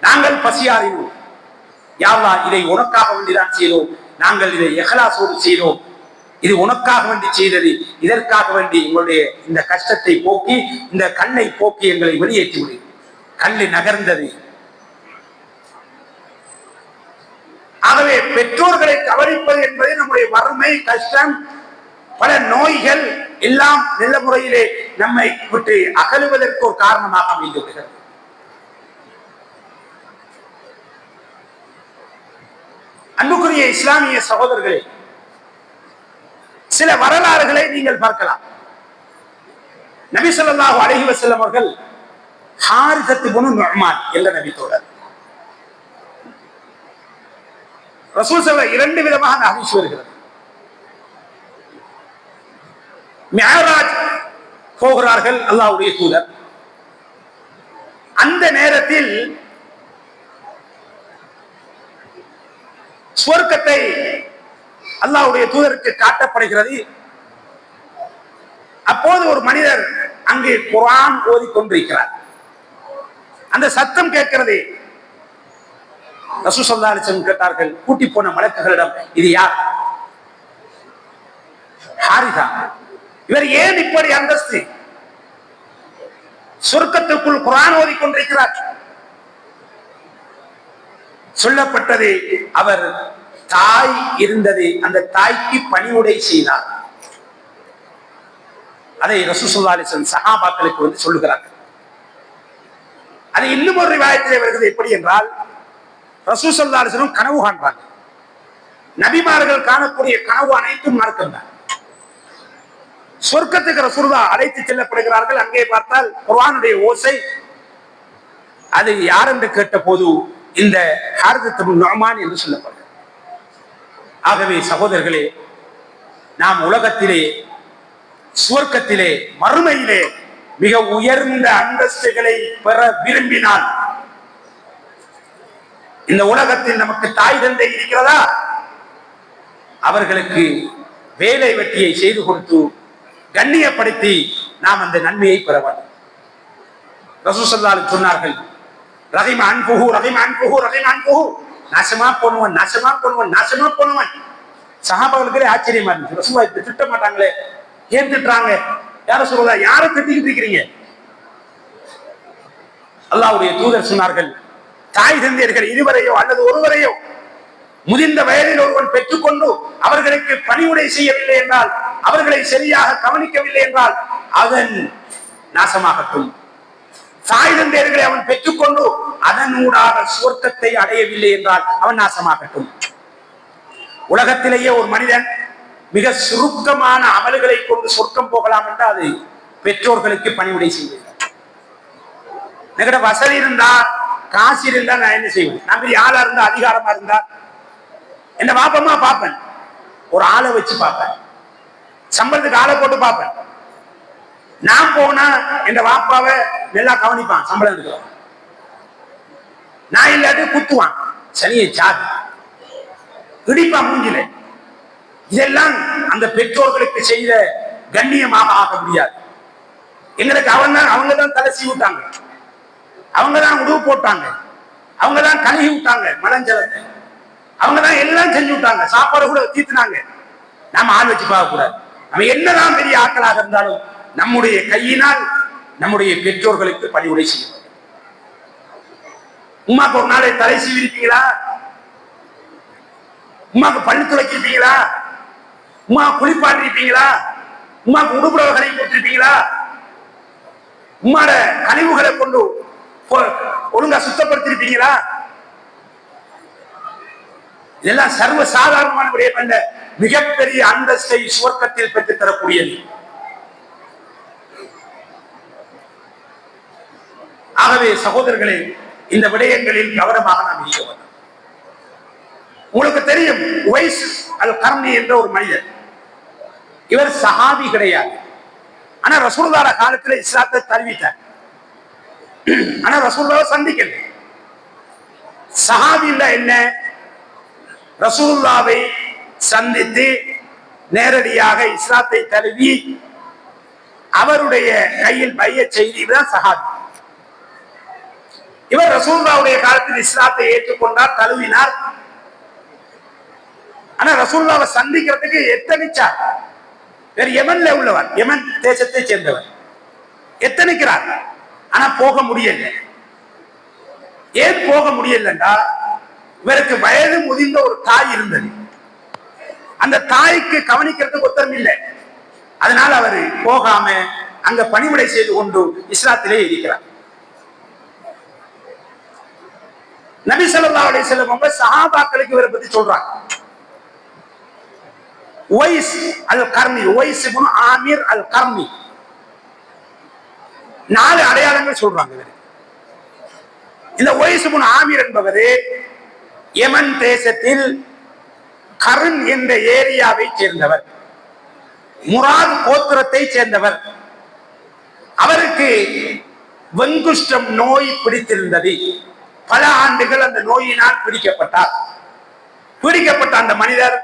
நாங்கள் பசியாறினோம். யா அல்லாஹ் இதை உனக்காக வேண்டிதான் செய்தோம், நாங்கள் இதை இஹ்லாஸோடு செய்தோம், இது உனக்காக வேண்டி செய்தது, இதற்காக வேண்டி எங்களுடைய இந்த கஷ்டத்தை போக்கி இந்த கண்ணை போக்கி எங்களை வெளியேற்றி விடு. கண்ணு நகர்ந்தது. ஆகவே பெற்றோர்களை கவனிப்பது என்பது நம்முடைய வறுமை, கஷ்டம், பல நோய்கள் எல்லாம் நல்ல முறையிலே நம்மை விட்டு அகலுவதற்கு ஒரு காரணமாக அமைந்துவிடுகிறது. அன்புக்குரிய இஸ்லாமிய சகோதரர்களே, சில வரலாறுகளை நீங்கள் பார்க்கலாம். நபி ஸல்லல்லாஹு அலைஹி வஸல்லம் அவர்கள் ஹாரிஸத் இப்னு நுஅமான் என்ற நபி தோழர். ரசூல் ஸல்லல்லாஹு இரண்டு விதமாக ஹதீஸ் வருகிறது. மிஅராஜ் போகிறார்கள் அல்லாஹ்வுடைய தூதர். அந்த நேரத்தில் சுவர்க்கத்தை அல்லாஹ்வுடைய தூதருக்கு காட்டப்படுகிறது. அப்போது ஒரு மனிதர் அங்கே குர்ஆன் ஓதிக்கொண்டிருக்கிறார். அந்த சத்தம் கேட்கிறது. ரசூல் ஸல்லல்லாஹு அலைஹி வஸல்லம் கேட்டார்கள் கூட்டி போன மலக்குகளிடம், இது யார்? ஹாரிஸா. இவர் ஏன் இப்படி அந்தஸ்து? சொர்க்கத்துக்குள் குர்ஆன் ஓதிக்கொண்டிருக்கிறார். சொல்லப்பட்டது, அவர் தாய் இருந்தது, அந்த தாய்க்கு பணிவுடை செய்தார். அதை ரசூல் ஸல்லல்லாஹு அலைஹி வஸல்லம் சஹாபாக்களுக்கு வந்து சொல்லுகிறார்கள். அது இன்னும் ஒரு ரிவாயத்திலே வருகிறது. எப்படி என்றால், ரசூல் ஸல்லல்லாஹு அலைஹி வஸல்லம் கனவு காண்றாங்க. நபிமார்கள் காணக்கூடிய கனவு அனைத்தும் மார்க்கம்தான். சொர்க்கத்துக்கு ரசூலுல்லாஹ் அழைத்து செல்லப்படுகிறார்கள். அங்கே பார்த்தால் குர்ஆனுடைய ஓசை. அது யார் என்று கேட்ட போது இந்த ஹாரிஸத் இப்னு நுஅமான் என்று சொல்லப்படுகிறது. ஆகவே சகோதரர்களே, நாம் உலகத்திலே, சுவர்க்கத்திலே, மறுமையிலே மிக உயர்ந்த அந்தஸ்துகளை பெற விரும்பினால், இந்த உலகத்தில் நமக்கு தாய் தந்தை இருக்கிறதா, அவர்களுக்கு வேலை வெட்டியை செய்து கொடுத்து கண்ணியப்படுத்தி நாம் அந்த நன்மையை பெற வேண்டும். ரசூல் ஸல்லல்லாஹு அலைஹி வஸல்லம் சொன்னார்கள், ரஹிம அன்ஃபுஹு ரஹிம அன்ஃபுஹு ரஹிம அன்ஃபுஹு. நாசமா போனவன், நாசமா போனவன், நாசமா போனவன். சஹாபாக்களுக்கு ஆச்சரியமா இருந்துச்சு. ரசூலுல்லாஹ் இப்படி திட்ட மாட்டாங்களே, ஏன் திட்டுறாங்க? யார ரசூலுல்லாஹ், யாரை திட்டிக்கிட்டு இருக்கிறீங்க? அல்லாஹ்வுடைய தூதர் சொன்னார்கள், தாய் தந்தையர்கள் இருவரையோ அல்லது ஒருவரையோ முதிர்ந்த வயதில் ஒருவன் பெற்றுக்கொண்டு அவர்களுக்கு பணிவுடை செய்யவில்லை என்றால், அவர்களை சரியாக கவனிக்கவில்லை என்றால் அதன் நாசமாகட்டும். தாய் தந்தையர்களை அவன் பெற்றுக்கொண்டு அதன் ஊடாக சுவர்க்கத்தை அடையவில்லை என்றால் அவன் நாசமாகட்டும். உலகத்திலேயே ஒரு மனிதன் மிக சுருக்கமான அமல்களை கொண்டு சொர்க்கம் போகலாம் என்றால் அது பெற்றோர்களுக்கு பணிவுடை செய்வது. என்கிட்ட வசதி இருந்தா, காசு இருந்தா நான் என்ன செய்வேன்? நான் பெரிய ஆளா இருந்தா, அதிகாரமா இருந்தா என்ன பாப்பமா பார்ப்பேன். ஒரு ஆளை வச்சு பார்ப்பேன், சம்பளத்துக்கு ஆளை போட்டு பார்ப்பேன். நான் போனா என் வாப்பாவை நல்லா கவனிப்பான், சம்பளம் எடுக்கிறோம். நான் இல்லாட்டி குத்துவான், சனியை சாதி இடிப்பான் மூஞ்சில. இதெல்லாம் அந்த பெற்றோர்களுக்கு செய்த கண்ணியமாக ஆக முடியாது. எங்களுக்கு அவங்கதான் தலை சீவிட்டாங்க, அவங்கதான் உணவு போட்டாங்க, அவங்கதான் கழுகி விட்டாங்க மலஞ்சலத்தை, அவங்கதான் எல்லாம் செஞ்சு விட்டாங்க, சாப்பாடு கூட தீர்த்துனாங்க. நாம ஆள் வச்சு பார்க்க கூடாது. நம்ம என்னதான் பெரிய ஆட்களாக இருந்தாலும் நம்முடைய கையினால் நம்முடைய பெற்றோர்களுக்கு பணிவுடை செய்யும். உமாக்கு ஒரு நாளை தலை சீவிருப்பீங்களா? உமாக்கு பள்ளி துளைக்கிருப்பீங்களா? உமா குளிப்பாட்டிருப்பீங்களா? உமாக்கு உடுப்புறவை கழுவி கொடுத்திருப்பீங்களா? உமாட கழிவுகளை கொண்டு ஒழுங்கா சுத்தப்படுத்திருப்பீங்களா? இதெல்லாம் சர்வ சாதாரணமான விடயம் அல்ல, மிகப்பெரிய அந்தஸ்தை சுவர்க்கத்தில் பெற்றுத் தரக்கூடியது. ஆகவே சகோதரர்களே, இந்த விடயங்களில் கவனமாக நாம் இருக்க வேண்டும். உங்களுக்கு தெரியும், உவைஸ் அல் கர்னி என்ற ஒரு மனிதர், இவர் சஹாபி கிடையாது. ஆனா ரசூலுல்லாஹ் காலத்தில் இஸ்லாத்தை தழுவிட்டார். ஆனா ரசூலுல்லாஹ் சந்திக்கல. சஹாபி என்ன? ரசூலுல்லாஹ்வை சந்தித்து நேரடியாக இஸ்லாத்தை தழுவி அவருடைய கையில் பையச் செய்தி தான் சஹாபி. இவர் ரசூலுல்லாஹ்வுடைய காலத்தில் இஸ்லாத்தை ஏற்றுக்கொண்டார், தழுவினார். ஆனா ரசூலுல்லாஹ்வை சந்திக்கிறதுக்கு எத்தனிச்சார். வேறு யமன்ல உள்ளவர், யமன் தேசத்தை சேர்ந்தவர், எத்தனிக்கிறார். ஆனா போக முடியல. ஏன் போக முடியலன்னா, இவருக்கு வயது முதிர்ந்த ஒரு தாய் இருந்தது. அந்த தாய்க்கு கவனிக்கிறதுக்கு ஒருத்தரும் இல்லை. அதனால அவரு போகாம அங்க பணிவிடை செய்து கொண்டு இஸ்லாத்திலே இருக்கிறார். நபி ஸல்லல்லாஹு அலைஹி வஸல்லம் அவங்க சஹாபாக்களுக்கு இவரை பத்தி சொல்றாங்க. உவைஸ் அல் கர்னி, உவைஸ் இப்னு ஆமிர் அல் கர்னி, 4 அடையாளங்கள் சொல்றாங்க. இந்த உவைஸ் இப்னு ஆமிர் என்பவர் யமன் தேசத்தில் கர்ன் என்ற ஏரியாவை சேர்ந்தவர், முராத் கோத்திரத்தை சேர்ந்தவர். அவருக்கு வெங்குஷ்டம் நோய் பிடித்திருந்தது. பல ஆண்டுகள் அந்த நோயினால் பிடிக்கப்பட்டார். பிடிக்கப்பட்ட அந்த மனிதர்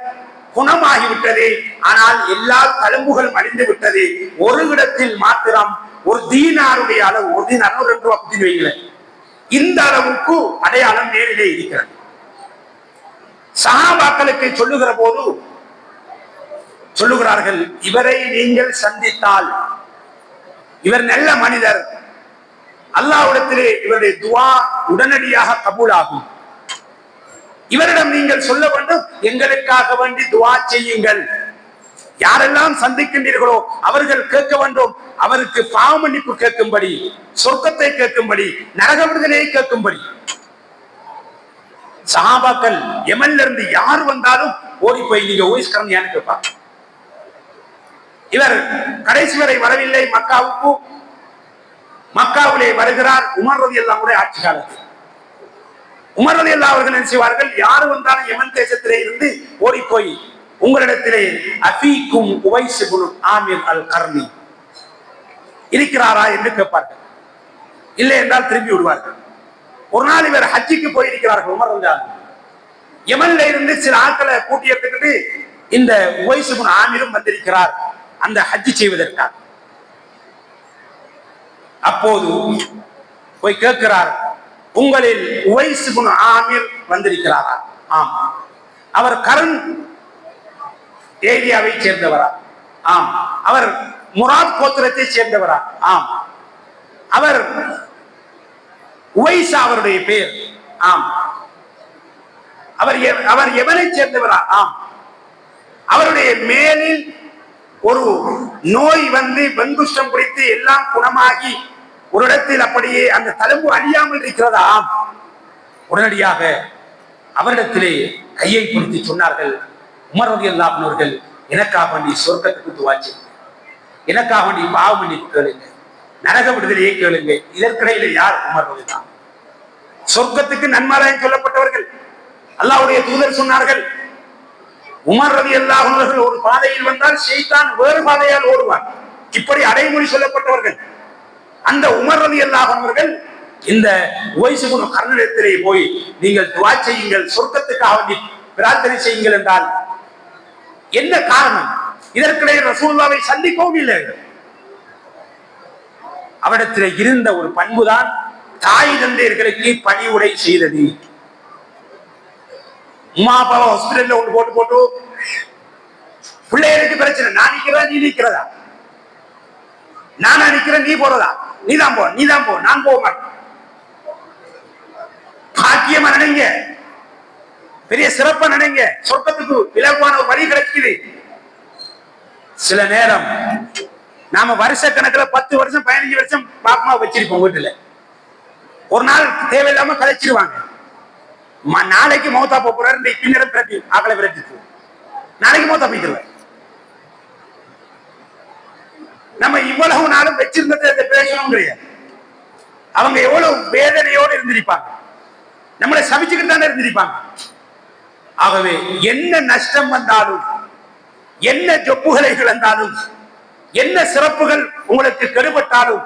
குணமாகிவிட்டது. ஆனால் எல்லா தழும்புகளும் அழிந்து விட்டது. ஒரு இடத்தில் மாத்திரம் ஒரு தீனாருடைய அளவு, ஒரு தீனார் 2 ரூபாய் குத்தி வைக்கல, இந்த அளவுக்கு அடையாளம் நேரிலே இருக்கிறது. சஹாபாக்களுக்கு சொல்லுகிற போது சொல்லுகிறார்கள், இவரை நீங்கள் சந்தித்தால் இவர் நல்ல மனிதர், அல்லாஹ்விடத்திலே இவருடைய துஆ உடனடியாக கபூலாகும். இவரிடம் நீங்கள் சொல்ல வேண்டும், எங்களுக்காக வேண்டி துஆ செய்யுங்கள். யாரெல்லாம் சந்திக்கின்றீர்களோ அவர்கள் கேட்க வேண்டும், அவருக்கு பாவ மன்னிப்பு கேட்கும்படி, சொர்க்கத்தை கேட்கும்படி, நரக விடுதலையை கேட்கும்படி. சஹாபாக்கள் யமன்ல இருந்து யார் வந்தாலும் ஓடி போய் நீங்க உவைஸ் கர்னியான்னு கேட்பாங்க. இவர் கடைசி வரை வரவில்லை மக்காவுக்கு. மக்காவிலே வருகிறார் உமர் ரலியல்லாஹு அன்ஹு ஆட்சி காலத்தில். உமர் ரலியல்லாஹு அவர்கள் என்ன செய்வார்கள், யார் வந்தாலும் யமன் தேசத்திலே இருந்து ஓடி போய் உங்களிடத்திலே அஃபீக்கும் உவைஸ் இப்னு ஆமிர் அல் கர்னி இருக்கிறாரா என்று கேட்பார்கள். இல்லை என்றால் திரும்பி விடுவார்கள். ஒரு நாள் இவர் ஹஜ்ஜுக்கு போயிருக்கிறார்கள் உமர் ரலியல்லாஹு அன்ஹு. யமன்ல இருந்து சில ஆட்களை கூட்டி எடுத்துக்கிட்டு இந்த உவைஸ் இப்னு ஆமிரும் வந்திருக்கிறார் அந்த ஹஜ்ஜு செய்வதற்காக. அப்போது போய் கேட்கிறார், உங்களில் உவைஸ் இப்னு ஆமிர் வந்திருக்கிறாரா? ஆம். அவர் கர்ன் ஏரியாவை சேர்ந்தவரா? ஆம். அவர் முராத் கோத்திரத்தை சேர்ந்தவரா? ஆம். அவர் உவைஸ் அவருடைய பெயர்? ஆம். அவர் எவனை சேர்ந்தவரா? ஆம். அவருடைய மேலில் ஒரு நோய் வந்து வெங்குஷ்டம் பிடித்து எல்லாம் குணமாகி ஒரு இடத்தில் அப்படியே அந்த தழும்பு அழியாமல் இருக்கிறதா? உடனடியாக அவரிடத்திலே கையை பிடித்து சொன்னார்கள், உமர் ரலியல்லாஹு அன்ஹு அவர்கள், எனக்காக வேண்டி சொர்க்கத்துக்கு துஆ செய்யுங்க, எனக்காக வேண்டி பாவ மன்னிப்பு கேளுங்க, நரக விடுதலையை கேளுங்க. இதற்கிடையில யார்? உமர் ரலியல்லாஹு அன்ஹு. சொர்க்கத்துக்கு நன்மாராயம் சொல்லப்பட்டவர்கள். அல்லாஹ்வுடைய தூதர் சொன்னார்கள், உமர் ரலியல்லாஹு அன்ஹு அவர்கள் ஒரு பாதையில் வந்தால் ஷைத்தான் வேறு பாதையால் ஓடுவார். இப்படி அடைமொழி சொல்லப்பட்டவர்கள். அந்த உமர் ரலியல்லாஹு அன்ஹு அவர்கள் இந்த உவைஸ் இப்னு கர்னிடத்திலே போய் நீங்கள் துஆ செய்யுங்கள், சொர்க்கத்துக்காக வேண்டி பிரார்த்தனை செய்யுங்கள் என்றால் என்ன காரணம்? இதற்கிடையே ரசூலுல்லாஹ்வை சந்திக்கவும் இல்லை. அவரிடத்தில் இருந்த ஒரு பண்புதான் தாய் தந்தையர்களுக்கு பணிவுடை செய்தது. உமா அப்பாவை ஹாஸ்பிட்டல்ல ஒன்று போட்டு போட்டு பிள்ளைகளுக்கு பிரச்சனை, நான் நிக்கிறதா நீ நிக்கிறதா, நானா நிக்கிறேன் நீ போறதா, நீதான் போ நீதான் போ நான் போக மாட்டேன். பாக்கியமா நினைங்க, பெரிய சிறப்பா நினைங்க, சொர்க்கத்துக்கு இலகுவான ஒரு வழி கிடைக்குது. சில நேரம் நாம வருஷ கணக்குல 10 வருஷம் 15 வருஷம் பாப்பமா வச்சிருப்போம் வீட்டுல. ஒரு நாள் தேவையில்லாம கதைச்சிருவாங்க. நாளைக்கு மௌத்தா போறாரு, பின்னரும் பிரட்டி ஆக்களை பிரட்டி நாளைக்கு மௌத்தா போய்க்கிறேன். நம்ம இவ்வளவு நாளும் வச்சிருந்ததை பேசணும் கிடையாது. அவங்க எவ்வளவு வேதனையோடு இருந்திருப்பாங்க, நம்மளை சபிச்சுக்கிட்டு தானே இருந்திருப்பாங்க. ஆகவே என்ன நஷ்டம் வந்தாலும், என்ன ஜொப்புகளை இழந்தாலும், என்ன சிறப்புகள் உங்களுக்கு கெடுபட்டாலும்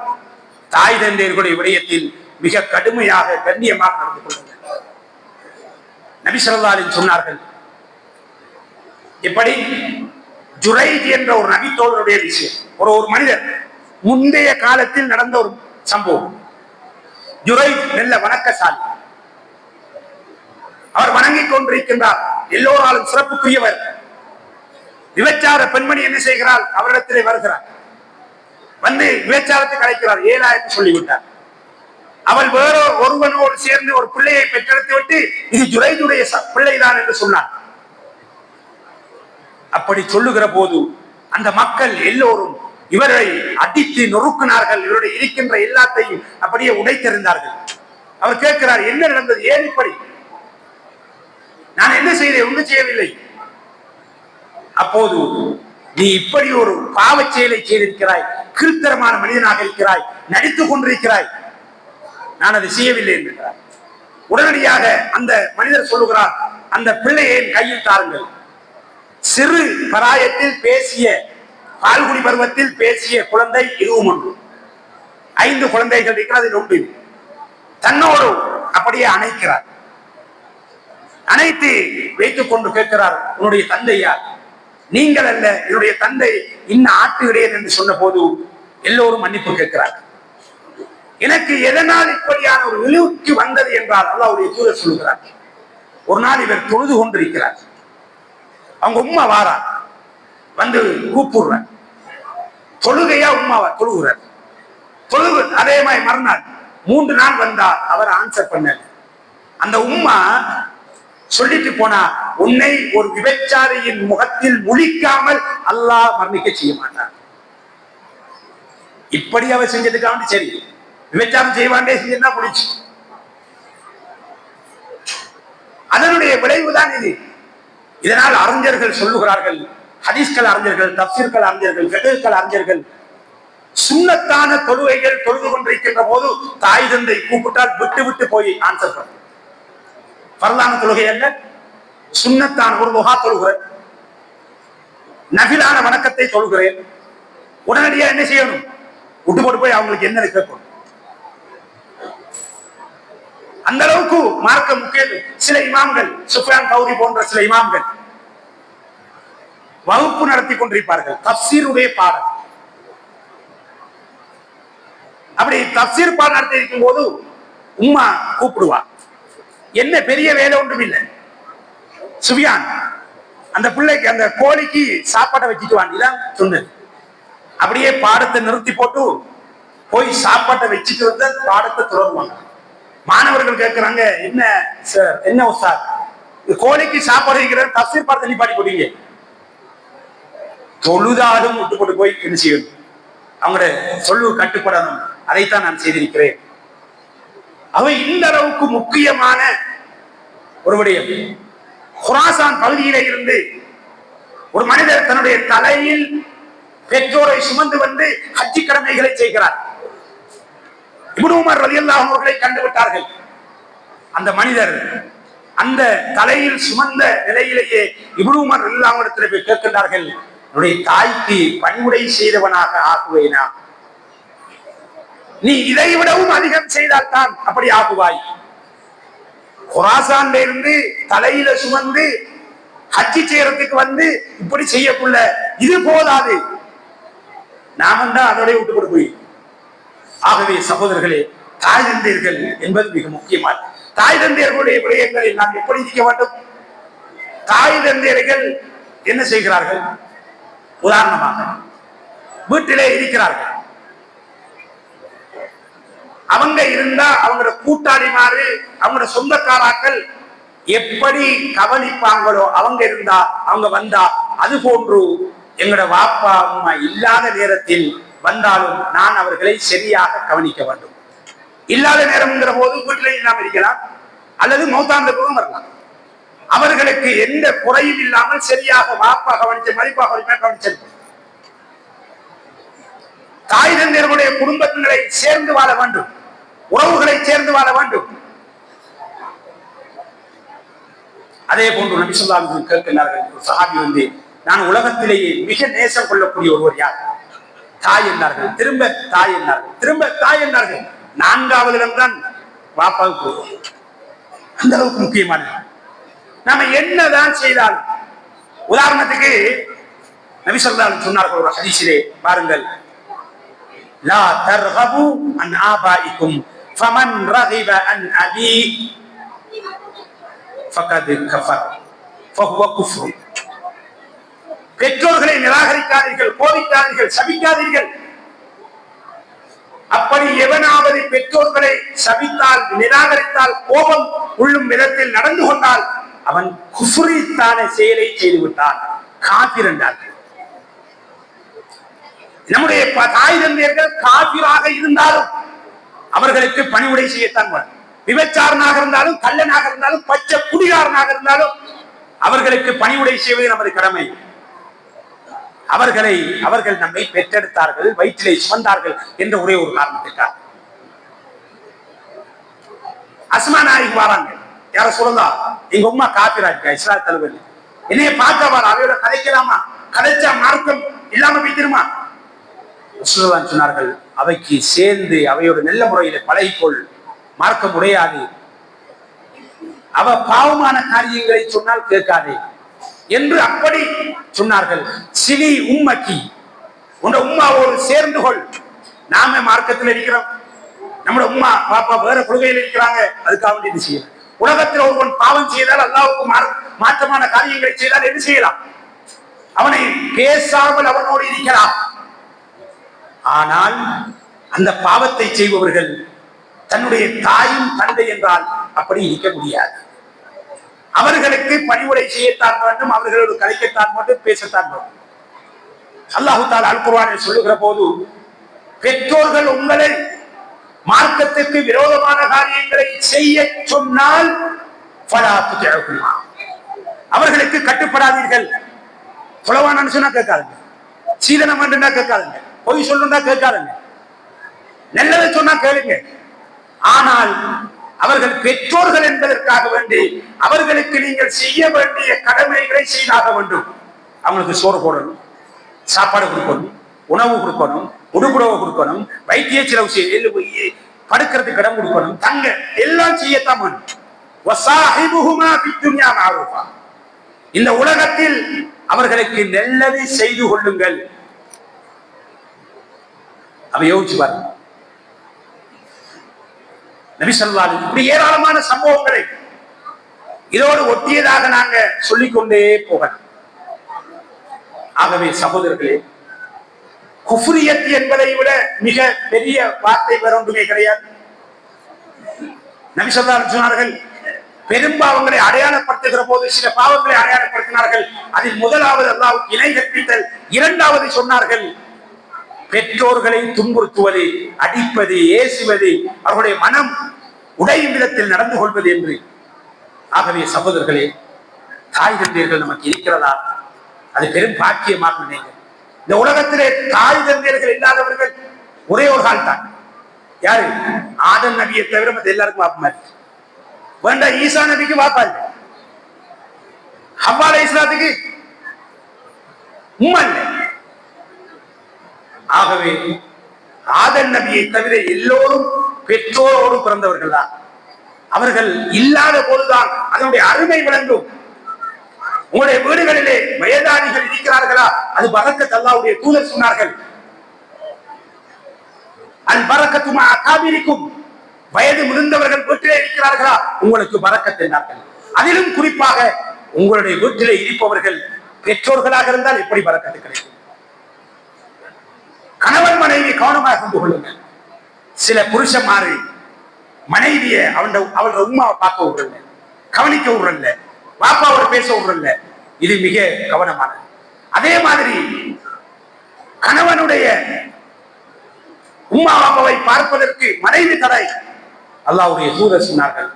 தாய் தந்தையர்களுடைய விடயத்தில் மிக கடுமையாக கண்ணியமாக நடந்து கொள்ளுங்கள். நபி ஸல்லல்லாஹு அலைஹி சொன்னார்கள். இப்படி ஜுரைஜ் என்ற ஒரு நபி தோழருடைய விஷயம், ஒரு மனிதர் முந்தைய காலத்தில் நடந்த ஒரு சம்பவம். ஜுரைஜ் நல்ல வணக்கசாலி, அவர் வணங்கிக் கொண்டிருக்கின்றார், எல்லோராலும் சிறப்புக்குரியவர். விபச்சார பெண்மணி என்ன செய்கிறார், அவரிடத்திலே வருகிறார், வந்து விபச்சாரத்தை அழைக்கிறார், ஏலா என்று சொல்லிவிட்டார். அவள் வேற ஒருவனோடு சேர்ந்து ஒரு பிள்ளையை பெற்றெடுத்து விட்டு இது ஜுரைஜுடைய பிள்ளைதான் என்று சொன்னார். அப்படி சொல்லுகிற போது அந்த மக்கள் எல்லோரும் இவரை அடித்து நொறுக்கினார்கள், இவருடைய இருக்கின்ற எல்லாத்தையும் அப்படியே உடைத்தெறிந்தார்கள். அவர் கேட்கிறார், என்ன நடந்தது, ஏன் இப்படி, நான் என்ன செய்தேன், ஒன்றும் செய்யவில்லை. அப்போது நீ இப்படி ஒரு பாவச் செயலை செய்திருக்கிறாய், கீழ்த்தரமான மனிதனாக இருக்கிறாய், நடித்துக் கொண்டிருக்கிறாய், நான் அதை செய்யவில்லை என்கிறார். உடனடியாக அந்த மனிதர் சொல்லுகிறார், அந்த பிள்ளையை கையில் தாருங்கள். சிறு பராயத்தில் பேசிய, பால்குடி பருவத்தில் பேசிய குழந்தை இதுவும் ஒன்று. 5 குழந்தைகள் இருக்கிறது, ஒன்று தன்னோடு அப்படியே அணைக்கிறார். அனைத்து வைத்துக் கொண்டு கேட்கிறார், உன்னுடைய தந்தை யார்? நீங்கள் அல்ல, என்னுடைய தந்தை இன்ன ஆட்டு இடையன் என்று சொன்ன போது எல்லோரும் மன்னிப்பு கேட்கிறார். எனக்கு எதனால் இப்படியான ஒரு விழுவுக்கு வந்தது என்றால் அல்லாஹ்வுடைய தூதர் சொல்லுகிறார். ஒரு நாள் இவர் தொழுது கொண்டிருக்கிறார், அவங்க உம்மா வாரா, வந்து கூப்பிடுற, தொழுகையா உம்மாவா தொழுகிறார். தொழுகு அதே மாதிரி மறுநாள் 3 நாள் வந்தா அவர் ஆன்சர் பண்ண. அந்த உம்மா சொல்லிட்டு போனா, உன்னை ஒரு விபச்சாரியின் முகத்தில் முழிக்காமல் அல்லாஹ் மரணிக்க செய்ய மாட்டார். இப்படி அவர் செஞ்சதுக்காக சரி, விபச்சாரம் செய்வாண்டே செஞ்சா முடிச்சு. அதனுடைய விளைவுதான் இது. இதனால் அறிஞர்கள் சொல்லுகிறார்கள், ஹதீஸ்கள் அறிஞர்கள், தஃப்சீர்கள் அறிஞர்கள், ஃபிக்ஹ்கள் அறிஞர்கள், சுன்னத்தான தொழுகைகள் தொழுது கொண்டிருக்கின்ற போது தாய் தந்தை கூப்பிட்டால் விட்டு விட்டு போய் ஆன்சர் பண்ண. பரலான தொழுகை அல்ல, சுன்னத்தான் ஒரு துஹா தொழுகிறேன், நஃபிலான வணக்கத்தை தொழுகிறேன், உடனடியா என்ன செய்யணும், விட்டு போட்டு போய் அவங்களுக்கு என்ன கேட்கணும். அந்த அளவுக்கு மார்க்க முக்கியம். சில இமாம்கள், சுஃபியான் தௌரி போன்ற சில இமாம்கள் வகுப்பு நடத்தி கொண்டிருப்பார்கள், தஃப்சீருடைய பாடம். அப்படி தஃப்சீர் பாடம் நடத்தி இருக்கும் போது உம்மா கூப்பிடுவா, என்ன பெரிய வேலை ஒன்றும் இல்லை, சுஃபியான் அந்த பிள்ளைக்கு அந்த கோழிக்கு சாப்பாட்டை வச்சுட்டு வாண்டிதான் சொன்னது. அப்படியே பாடத்தை நிறுத்தி போட்டு போய் சாப்பாட்டை வச்சுட்டு வந்து பாடத்தை தொடருவாங்க. மாணவர்கள் கேட்கிறாங்க, என்ன சார், என்ன உஸ்தாத், கோழிக்கு சாப்பாடு வைக்கிற தஃப்சீர் பாடத்தை நீ பாடி போட்டீங்க. தொழுதாலும் விட்டு போட்டு போய் என்ன செய்யணும், அவங்களோட சொல்லு கட்டுப்படணும், அதைத்தான் நான் செய்திருக்கிறேன். அவை இந்த அளவுக்கு முக்கியமான ஒரு விடயம். குராசான் பகுதியில இருந்து ஒரு மனிதர் தன்னுடைய தலையில் பெற்றோரை சுமந்து வந்து ஹஜ்ஜி கடமைகளை செய்கிறார். இப்னு உமர் ரலியல்லாஹு அன்ஹு அவர்களை கண்டுவிட்டார்கள். அந்த மனிதர் அந்த தலையில் சுமந்த நிலையிலேயே இப்னு உமர் ரலியல்லாஹு அன்ஹு இடத்திலே போய் கேட்கின்றார்கள், என்னுடைய தாய்க்கு பணிவுடை செய்தவனாக ஆக்குவேனா? நீ இதை விடவும் அதிகம் செய்தால் தான் அப்படி ஆகுவாய். குராசான்ல இருந்து தலையில சுமந்து ஹஜ்ஜி செய்யறதுக்கு வந்து இப்படி செய்யக்குள்ள இது போதாது, நாம தான் அதோட விட்டு கொண்டு போய். ஆகவே சகோதரர்களே, தாய் தந்தையர்கள் என்பது மிக முக்கியமானது. தாய் தந்தையர்களுடைய விடயங்களை நாம் எப்படி இருக்க வேண்டும்? தாய் தந்தையர்கள் என்ன செய்கிறார்கள்? உதாரணமாக வீட்டிலே இருக்கிறார்கள், அவங்க இருந்தா அவங்களோட கூட்டாளிமாறு, அவங்களோட சொந்தக்காராக்கள் எப்படி கவனிப்பாங்களோ, அவங்க இருந்தா அவங்க வந்தா அது போன்று எங்களோட வாப்பா அம்மா இல்லாத நேரத்தில் வந்தாலும் நான் அவர்களை சரியாக கவனிக்க வேண்டும். இல்லாத நேரம்ங்கிற போது வீட்டிலே இல்லாம இருக்கலாம், அல்லது மௌத்தாந்த போதும் வரலாம். அவர்களுக்கு எந்த குறையும் இல்லாமல் சரியாக வாப்பாக கவனிச்ச மதிப்பாக கவனிச்சது. தாய் தந்தையர்களுடைய குடும்பங்களை சேர்ந்து வாழ வேண்டும், உறவுகளை சேர்ந்து வாழ வேண்டும். அதே போன்று நபி ஸல்லல்லாஹு அலைஹி வஸல்லம் கேட்கிறார்கள், ஒரு சஹாபி வந்து, நான் உலகத்திலேயே மிக நேசம் கொள்ளக்கூடிய ஒருவர் யார்? தாய் என்றார்கள். திரும்ப தாய் என்றார்கள். திரும்ப தாய் என்றார்கள். நான்காவது இடம்தான் வாப்பாவுக்கு. அந்த அளவுக்கு முக்கியமானது. நாம என்னதான் செய்தாலும், உதாரணத்துக்கு நபி ஸல்லல்லாஹு அலைஹி வஸல்லம் சொன்னார்கள் ஒரு ஹதீஸிலே, பாருங்கள், லா தர்ஹபு அன் ஆபாயிக்கும் ஃபமன் ரகிப அன் அபி ஃபகத் கஃபர் ஃபஹுவ குஃப்ர். பெற்றோர்களை நிராகரிக்காதீர்கள், கோபிக்காதீர்கள், சபிக்காதீர்கள். அப்படி எவனாவது பெற்றோர்களை சபித்தால், நிராகரித்தால், கோபம் உள்ளும் விதத்தில் நடந்து கொண்டால் அவன் குஃப்ரித்தான செயலை செய்து விட்டான், காபிர் என்றார்கள். நம்முடைய தாய் தந்தையர்கள் காபிராக இருந்தாலும் அவர்களுக்கு பணிவுடை செய்யத்தான் வேண்டும். விபச்சாரனாக இருந்தாலும், கள்ளனாக இருந்தாலும், பச்சை குடிகாரனாக இருந்தாலும் அவர்களுக்கு பணிவுடை செய்வது நமது கடமை. அவர்கள் நம்மை பெற்றெடுத்தார்கள், வயிற்றிலே சுமந்தார்கள் என்ற ஒரே ஒரு காரணத்திற்காக. அஸ்மா நாயகி வராங்க, யார சொல்லலா, எங்க உமா காபிரா இருக்கா, இஸ்லாத் தலைவர், என்னைய பார்க்க வர, அவையோட கதைக்கலாமா? கதைச்சா மார்க்கம் இல்லாம போய்த்திருமா? சொன்னார்கள், அவைக்கு சேர்ந்து அவையோட நல்ல முறையில பழகிக்கொள், மார்க்கம் உடையாது. அவ பாவமான காரியங்களை சொன்னால் கேட்காதே என்று அப்படி சொன்னார்கள். சிலி உம்மக்கி, உங்க உம்மாவோடு சேர்ந்து கொள். நாம மார்க்கத்தில் இருக்கிறோம், நம்முடைய உம்மா பாப்பா வேற கொள்கையில் இருக்கிறாங்க, அதுக்காக வேண்டி இது செய்யலாம். உலகத்தில் ஒருவன் பாவம் செய்தால், அல்லாஹ்வுக்கு மாற்றமான காரியங்களை செய்தால் என்ன செய்யலாம்? அவனை பேசாமல் அவனோடு இருக்கலாம். ஆனால் அந்த பாவத்தை செய்பவர்கள் தன்னுடைய தாயும் தந்தை என்றால் அப்படி இருக்க முடியாது. அவர்களுக்கு பணிவுரை செய்யத்தான் வேண்டும், அவர்களோடு கலைக்கத்தான் வேண்டும், பேசத்தான் வேண்டும். அல்லாஹு தஆலா அல் குர்ஆனில் சொல்லுகிற போது, பெற்றோர்கள் உங்களை மார்க்கத்திற்கு விரோதமான காரியங்களை செய்ய சொன்னால் ஃபலா துதிஉஹுமா, அவர்களுக்கு கட்டுப்படாதீர்கள். புலவானு சொன்னா கேட்காதுங்க, சீதனம் என்றா கேட்காதுங்க, பொய் சொல்லுன்னா கேட்காதுங்க, நல்லதை சொன்னா கேளுங்க. ஆனால் அவர்கள் பெற்றோர்கள் என்பதற்காக வேண்டி அவர்களுக்கு நீங்கள் செய்ய வேண்டிய கடமைகளை செய்தாக வேண்டும். அவங்களுக்கு சோறு போடணும், சாப்பாடு கொடுக்கணும், உணவு கொடுக்கணும், உடுப்புடவை கொடுக்கணும், வைத்திய செலவு செய்ய, படுக்கிறதுக்கு இடம் கொடுக்கணும், தங்க எல்லாம் செய்யத்தான் வேண்டும். இந்த உலகத்தில் அவர்களுக்கு நல்லது செய்து கொள்ளுங்கள். அவ யோசிச்சு பாருங்க. நபி ஸல்லல்லாஹு அலைஹி வஸல்லம் இப்படி ஏராளமான சம்பவங்களை இதோடு ஒட்டியதாக நாங்க சொல்லிக்கொண்டே போகலாம். ஆகவே சகோதரர்களே, குஃப்ரியத் என்பதை விட மிக பெரிய வார்த்தை வேற ஒன்றுமே கிடையாது. நபி ஸல்லல்லாஹு அலைஹி வஸல்லம் சொன்னார்கள், பெரும்பாவங்களை அடையாளப்படுத்துகிற போது சில பாவங்களை அடையாளப்படுத்தினார்கள். அதில் முதலாவது அல்லாஹ்வுக்கு இணை கற்பித்தல், இரண்டாவது சொன்னார்கள் பெற்றோர்களை துன்புறுத்துவது, அடிப்பது, ஏசுவது, அவர்களுடைய மனம் உடையும் விதத்தில் நடந்து கொள்வது என்று. ஆகவே சகோதரர்களே, தாய் தந்தையர்கள் நமக்கு இருக்கிறதா? அது பெரும் பாக்கியமாக நினைங்க. இந்த உலகத்திலே தாய் தந்தையர்கள் இல்லாதவர்கள் ஒரே ஒரு கால் தான். யாரு? ஆதம் நபியை தவிர மற்ற எல்லாருக்கும் வாப்பா மாதிரி. வேண்டாம், ஈசா நபிக்கு வாப்பா இல்லை, ஹவ்வா அலைஹிஸ்ஸலாத்துக்கு உம்மா இல்லை. ஆகவே ஆதம் நபியை தவிர எல்லோரும் பெற்றோரோடு பிறந்தவர்கள் தான். அவர்கள் இல்லாத போதுதான் அதனுடைய அருமை விளங்கும். உங்களுடைய வீடுகளிலே வயதானிகள் இருக்கிறார்களா? அது பரக்கத். அல்லாஹ்வுடைய தூதர் சொன்னார்கள், அல் பரக்கத்து மா அகாபிரிக்கும், வயது முதிர்ந்தவர்கள் வீட்டிலே இருக்கிறார்களா உங்களுக்கு பரக்கத் என்றார்கள். அதிலும் குறிப்பாக உங்களுடைய வீட்டிலே இருப்பவர்கள் பெற்றோர்களாக இருந்தால் எப்படி பரக்கத்து கிடைக்கும்? கணவன் மனைவி கவனமாக கொண்டு கொள்ளுங்கள். சில புருஷன்மாரு மனைவிய அவளோட உமாவை பார்க்க விடுறல, கவனிக்க விடுறல, பாப்பாவோட பேச விடுறல. இது மிக கவனமானது. அதே மாதிரி கணவனுடைய உம்மா பாப்பாவை பார்ப்பதற்கு மனைவி தடை, அல்லாஹ்வுடைய தூதர் சொன்னார்கள்,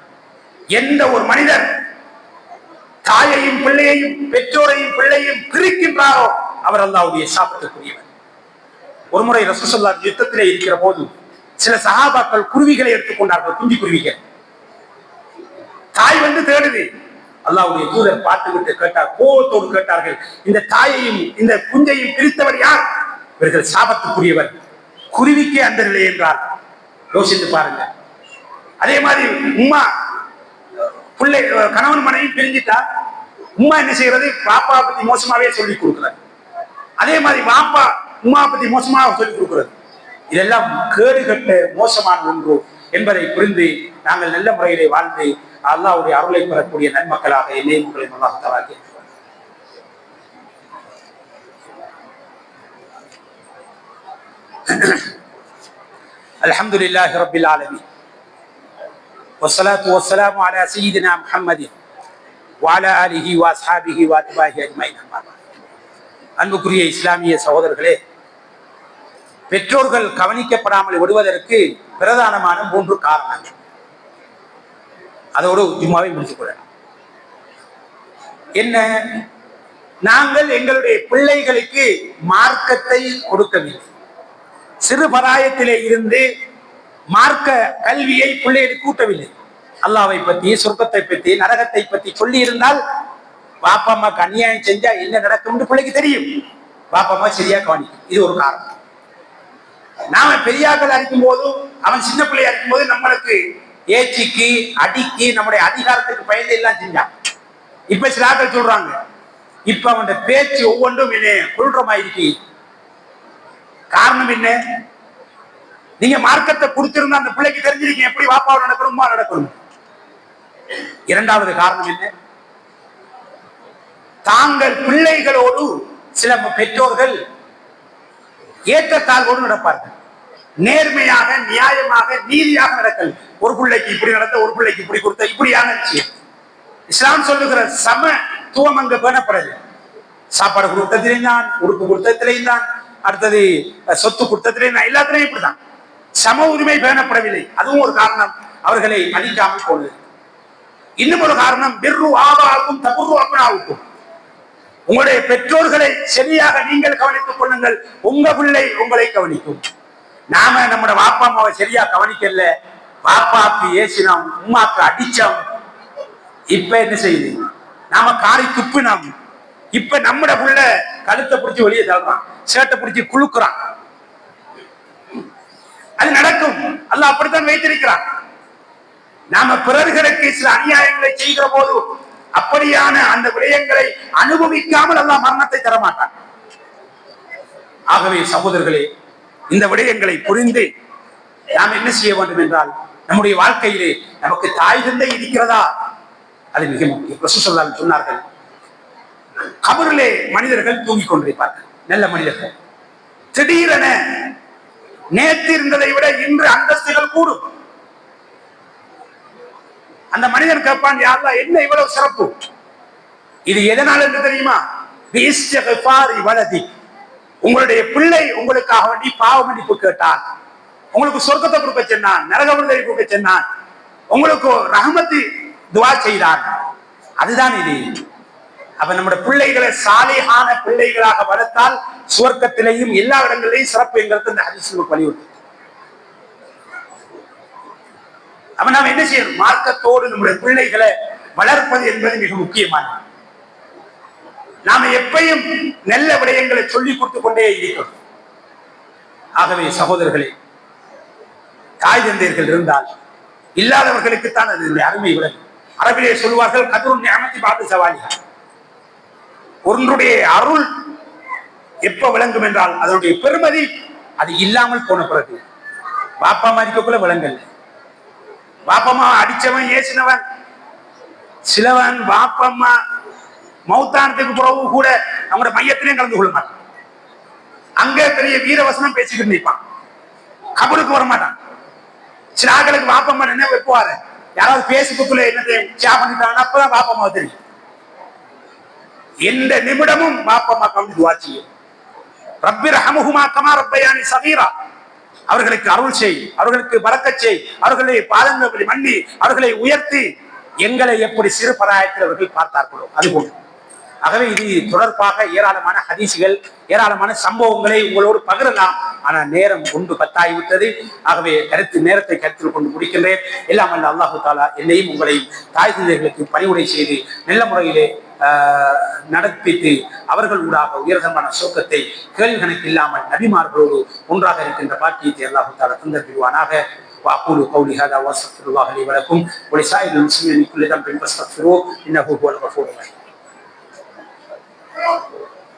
எந்த ஒரு மனிதர் தாயையும் பிள்ளையையும் பெற்றோரையும் பிள்ளையும் பிரிக்கின்றாரோ அவர் அல்லாஹ்வுடைய சாபத்துக்குரியவர். ஒருமுறை ரசூலுல்லாஹ் யுத்தத்திலே இருக்கிற போது சில சஹாபாக்கள் குருவிகளை எடுத்துக்கொண்டார்கள், குஞ்சு குருவிகள். தாய் வந்து தேடுது. அல்லாஹ்வுடைய தூதர் பார்த்துவிட்டு கேட்டார், கோபத்தோடு கேட்டார்கள், இந்த தாயையும் இந்த குஞ்சையும் பிரித்தவர் யார்? இவர்கள் சாபத்துக்குரியவர். குருவிக்கே அந்த நிலை என்றார். யோசித்து பாருங்க. அதே மாதிரி உம்மா பிள்ளை கணவன் மனைவி பிரிஞ்சிட்டா உம்மா என்ன செய்யறது? பாப்பா பத்தி மோசமாவே சொல்லி கொடுக்கிறது. அதே மாதிரி பாப்பா உம்மா பத்தி மோசமாக சொல்லிக் கொடுக்கிறது. இதெல்லாம் கேடுகட்ட மோசமான ஒன்று என்பதை புரிந்து நாங்கள் நல்ல முறையிலே வாழ்ந்து அல்லாஹ்வுடைய அருளை பெறக்கூடிய நன்மக்களாக என்னை உங்களை அல்லாஹ் தஆலா கேட்கிறார். அல்ஹம்துலில்லாஹி ரப்பில் ஆலமீன் வஸ்ஸலாத்து வஸ்ஸலாமு அலா சய்யிதினா முஹம்மதின் வ அலா ஆலிஹி வ அஸ்ஹாபிஹி வ அத்பாஹி அஜ்மஈன். அன்புக்குரிய இஸ்லாமிய சகோதரர்களே, பெற்றோர்கள் கவனிக்கப்படாமல் விடுவதற்கு பிரதானமான 3 காரணங்கள். அதோடு ஜும்மாவை முடித்துக் கொள்ளலாம். என்ன? நாங்கள் எங்களுடைய பிள்ளைகளுக்கு மார்க்கத்தை கொடுக்கவில்லை. சிறு பராயத்திலே இருந்து மார்க்க கல்வியை பிள்ளைகளுக்கு கூட்டவில்லை. அல்லாஹ்வை பற்றி, சொர்க்கத்தை பற்றி, நரகத்தை பற்றி சொல்லி இருந்தால் பாப்பா அம்மாக்கு அநியாயம் செஞ்சா என்ன நடக்கும் பிள்ளைக்கு தெரியும். பாப்பா அம்மா சரியா கவனிக்கும். இது ஒரு காரணம். நாம பெரியாக்கள் அடிக்கும் போதும் அவன் சின்ன பிள்ளையா இருக்கும் போது நம்மளுக்கு ஏச்சிக்கு அடிக்கு நம்முடைய அதிகாரத்துக்கு பயந்து எல்லாம் செஞ்சான். இப்ப சில ஆட்கள் சொல்றாங்க, இப்ப அவன் பேச்சு ஒவ்வொன்றும் என்ன கொள்றமாயிருக்கு. காரணம் என்ன? நீங்க மார்க்கத்தை கொடுத்திருந்தா அந்த பிள்ளைக்கு தெரிஞ்சிருக்கீங்க எப்படி வாப்பாவை நடக்கணும், உமா நடக்கணும். இரண்டாவது காரணம் என்ன? தாங்கள் பிள்ளைகளோடு சில பெற்றோர்கள் ஏற்றத்தாழ்வோடு நடப்பார்கள். நேர்மையாக, நியாயமாக, நீதியாக நடக்கல். ஒரு பிள்ளைக்கு இப்படி நடத்த, ஒரு பிள்ளைக்கு இப்படி கொடுத்த, இப்படியான விஷயம். இஸ்லாம் சொல்லுகிற சமத்துவம் அங்கு பேணப்படுது. சாப்பாடு கொடுத்ததிலேயும் தான், உடுப்பு கொடுத்ததிலேயும் தான், அடுத்தது சொத்து கொடுத்ததிலேயும் தான், எல்லாத்திலையும் இப்படிதான். சம உரிமை பேணப்படவில்லை. அதுவும் ஒரு காரணம் அவர்களை மதிக்காமல் போனது. இன்னும் ஒரு காரணம் பிர்ரு ஆபாக்கும் தபுர்ரு அப்னாவுக்கும். உங்களுடைய பெற்றோர்களை சரியாக நீங்கள் கவனித்துக் கொள்ளுங்கள், உங்க பிள்ளை உங்களை கவனிக்கும். நாம நம்மட வாப்பா அம்மாவை சரியா கவனிக்கல, பாப்பாக்கு ஏசினோம், உமாக்கு அடிச்சோம். இப்ப என்ன செய்யுது? நாம காரி துப்பினோம். இப்ப நம்மட புள்ள கழுத்தை பிடிச்சி வெளியே தள்ளுறான், சேட்டை பிடிச்சி குளுக்குறான். அது நடக்கும். அல்லாஹ் அப்படித்தான் வைத்திருக்கிறான். நாம பிறர்களுக்கு சில அநியாயங்களை செய்கிற போது அப்படியான அந்த விடயங்களை அனுபவிக்காமல் அல்லாஹ் மரணத்தை தரமாட்டான். ஆகவே சகோதரர்களே, இந்த விடயங்களை புரிந்து நாம் என்ன செய்ய வேண்டும் என்றால், நம்முடைய வாழ்க்கையிலே நமக்கு தாய் தந்தை இருக்கிறதா, அது மிக முக்கியம். ரசூலுல்லாஹி ஸல்லல்லாஹு அலைஹி வஸல்லம் சொன்னார்கள், கபரிலே மனிதர்கள் தூங்கிக் கொண்டிருப்பார்கள், நல்ல மனிதர்கள். திடீரென நேற்று இருந்ததை விட இன்று அந்தஸ்துகள் கூடும். அந்த மனிதன் கேட்பான், யா அல்லாஹ் என்ன இவ்வளவு சிறப்பு? இது எதனால் என்று தெரியுமா? உங்களுடைய பிள்ளை உங்களுக்காக வேண்டி பாவ மன்னிப்பு கேட்டான், உங்களுக்கு சொர்க்கத்தை கொடுக்க சொன்னான், நரக விடுதலை கொடுக்க சொன்னான், உங்களுக்கு ரஹமத்து துஆ செய்தான். அதுதான் இது. அப்ப நம்முடைய பிள்ளைகளை சாலிஹான பிள்ளைகளாக வளர்த்தால் சுவர்க்கத்திலேயும் எல்லா இடங்களிலேயும் சிறப்பு என்கிறது இந்த ஹதீஸ் நமக்கு வலியுறுத்து. அப்ப நாம் என்ன செய்யணும்? மார்க்கத்தோடு நம்முடைய பிள்ளைகளை வளர்ப்பது என்பது மிக முக்கியமானது. நாம எப்பயும் நல்ல விடயங்களை சொல்லிக் கொடுத்து கொண்டே இருக்கிறோம். ஆகவே சகோதரர்களே, தாய் தந்தையர்கள் இருந்தால் இல்லாதவர்களுக்குத்தான் அது அருமை விளங்கும். அரபிலே சொல்வார்கள், கத்ருன் நிஅமத்தி பாது சவாலிஹா. ஒன்றுடைய அருள் எப்ப விளங்கும் என்றால் அதனுடைய பெருமதி அது இல்லாமல் போன பிறகு. பாப்பா மதிக்கக்குள்ள விளங்கல்ல. பாப்பம்மா அடிச்சவன், ஏசினவன், சிலவன் பாப்பம்மா மௌத்தானத்துக்கு பிறகு கூட அவங்களோட மையத்திலையும் கலந்து கொள்ள மாட்டான். அங்க பெரிய வீரவசனம் பேசிக்கிட்டு நிற்பான், கபருக்கு வர மாட்டான். சில ஆட்களுக்கு பாப்பம்மா என்ன வைப்புவாரு, யாராவது பேசிபுக்குள்ள என்னத்தையும் ஷேர் பண்ணிட்டாங்கன்னா அப்பதான் பாப்பம்மா தெரியும். எந்த நிமிடமும் பாப்பம்மா கலந்து துஆ செய்யும். ரப்பி ரஹமுஹுமா கமா ரப்பயானி சகீரா. அவர்களுக்கு அருள் செய், அவர்களுக்கு பரக்கச் செய், அவர்களை பாதங்களை மன்னி, அவர்களை உயர்த்தி எங்களை எப்படி சிறு பராயத்தில் அவர்கள் பார்த்தார்களோ அதுபோல். ஆகவே இது தொடர்பாக ஏராளமான ஹதீசுகள், ஏராளமான சம்பவங்களை உங்களோடு பகிரலாம். ஆனால் நேரம் கொண்டு பத்தாகிவிட்டது. ஆகவே நேரத்தை கருத்தில் கொண்டு முடிக்கின்றேன். எல்லாம் அல்ல அல்லாஹு தாலா என்னையும் உங்களையும் தாய் தந்தைகளுக்கு பணிவுரை செய்து நல்ல முறையிலே நடப்பித்து அவர்கள் ஊடாக உயர்தமான சோக்கத்தை கேள்வி கணக்கு இல்லாமல் நபிமார்களோடு ஒன்றாக இருக்கின்ற பாக்கியத்தை அல்லாஹு தாலா தந்தருவானாக. وأقول قولي هذا وأستغفر الله لي ولكم ولسائر المسلمين من كل ذنب فاستغفروه إنه هو الغفور الرحيم.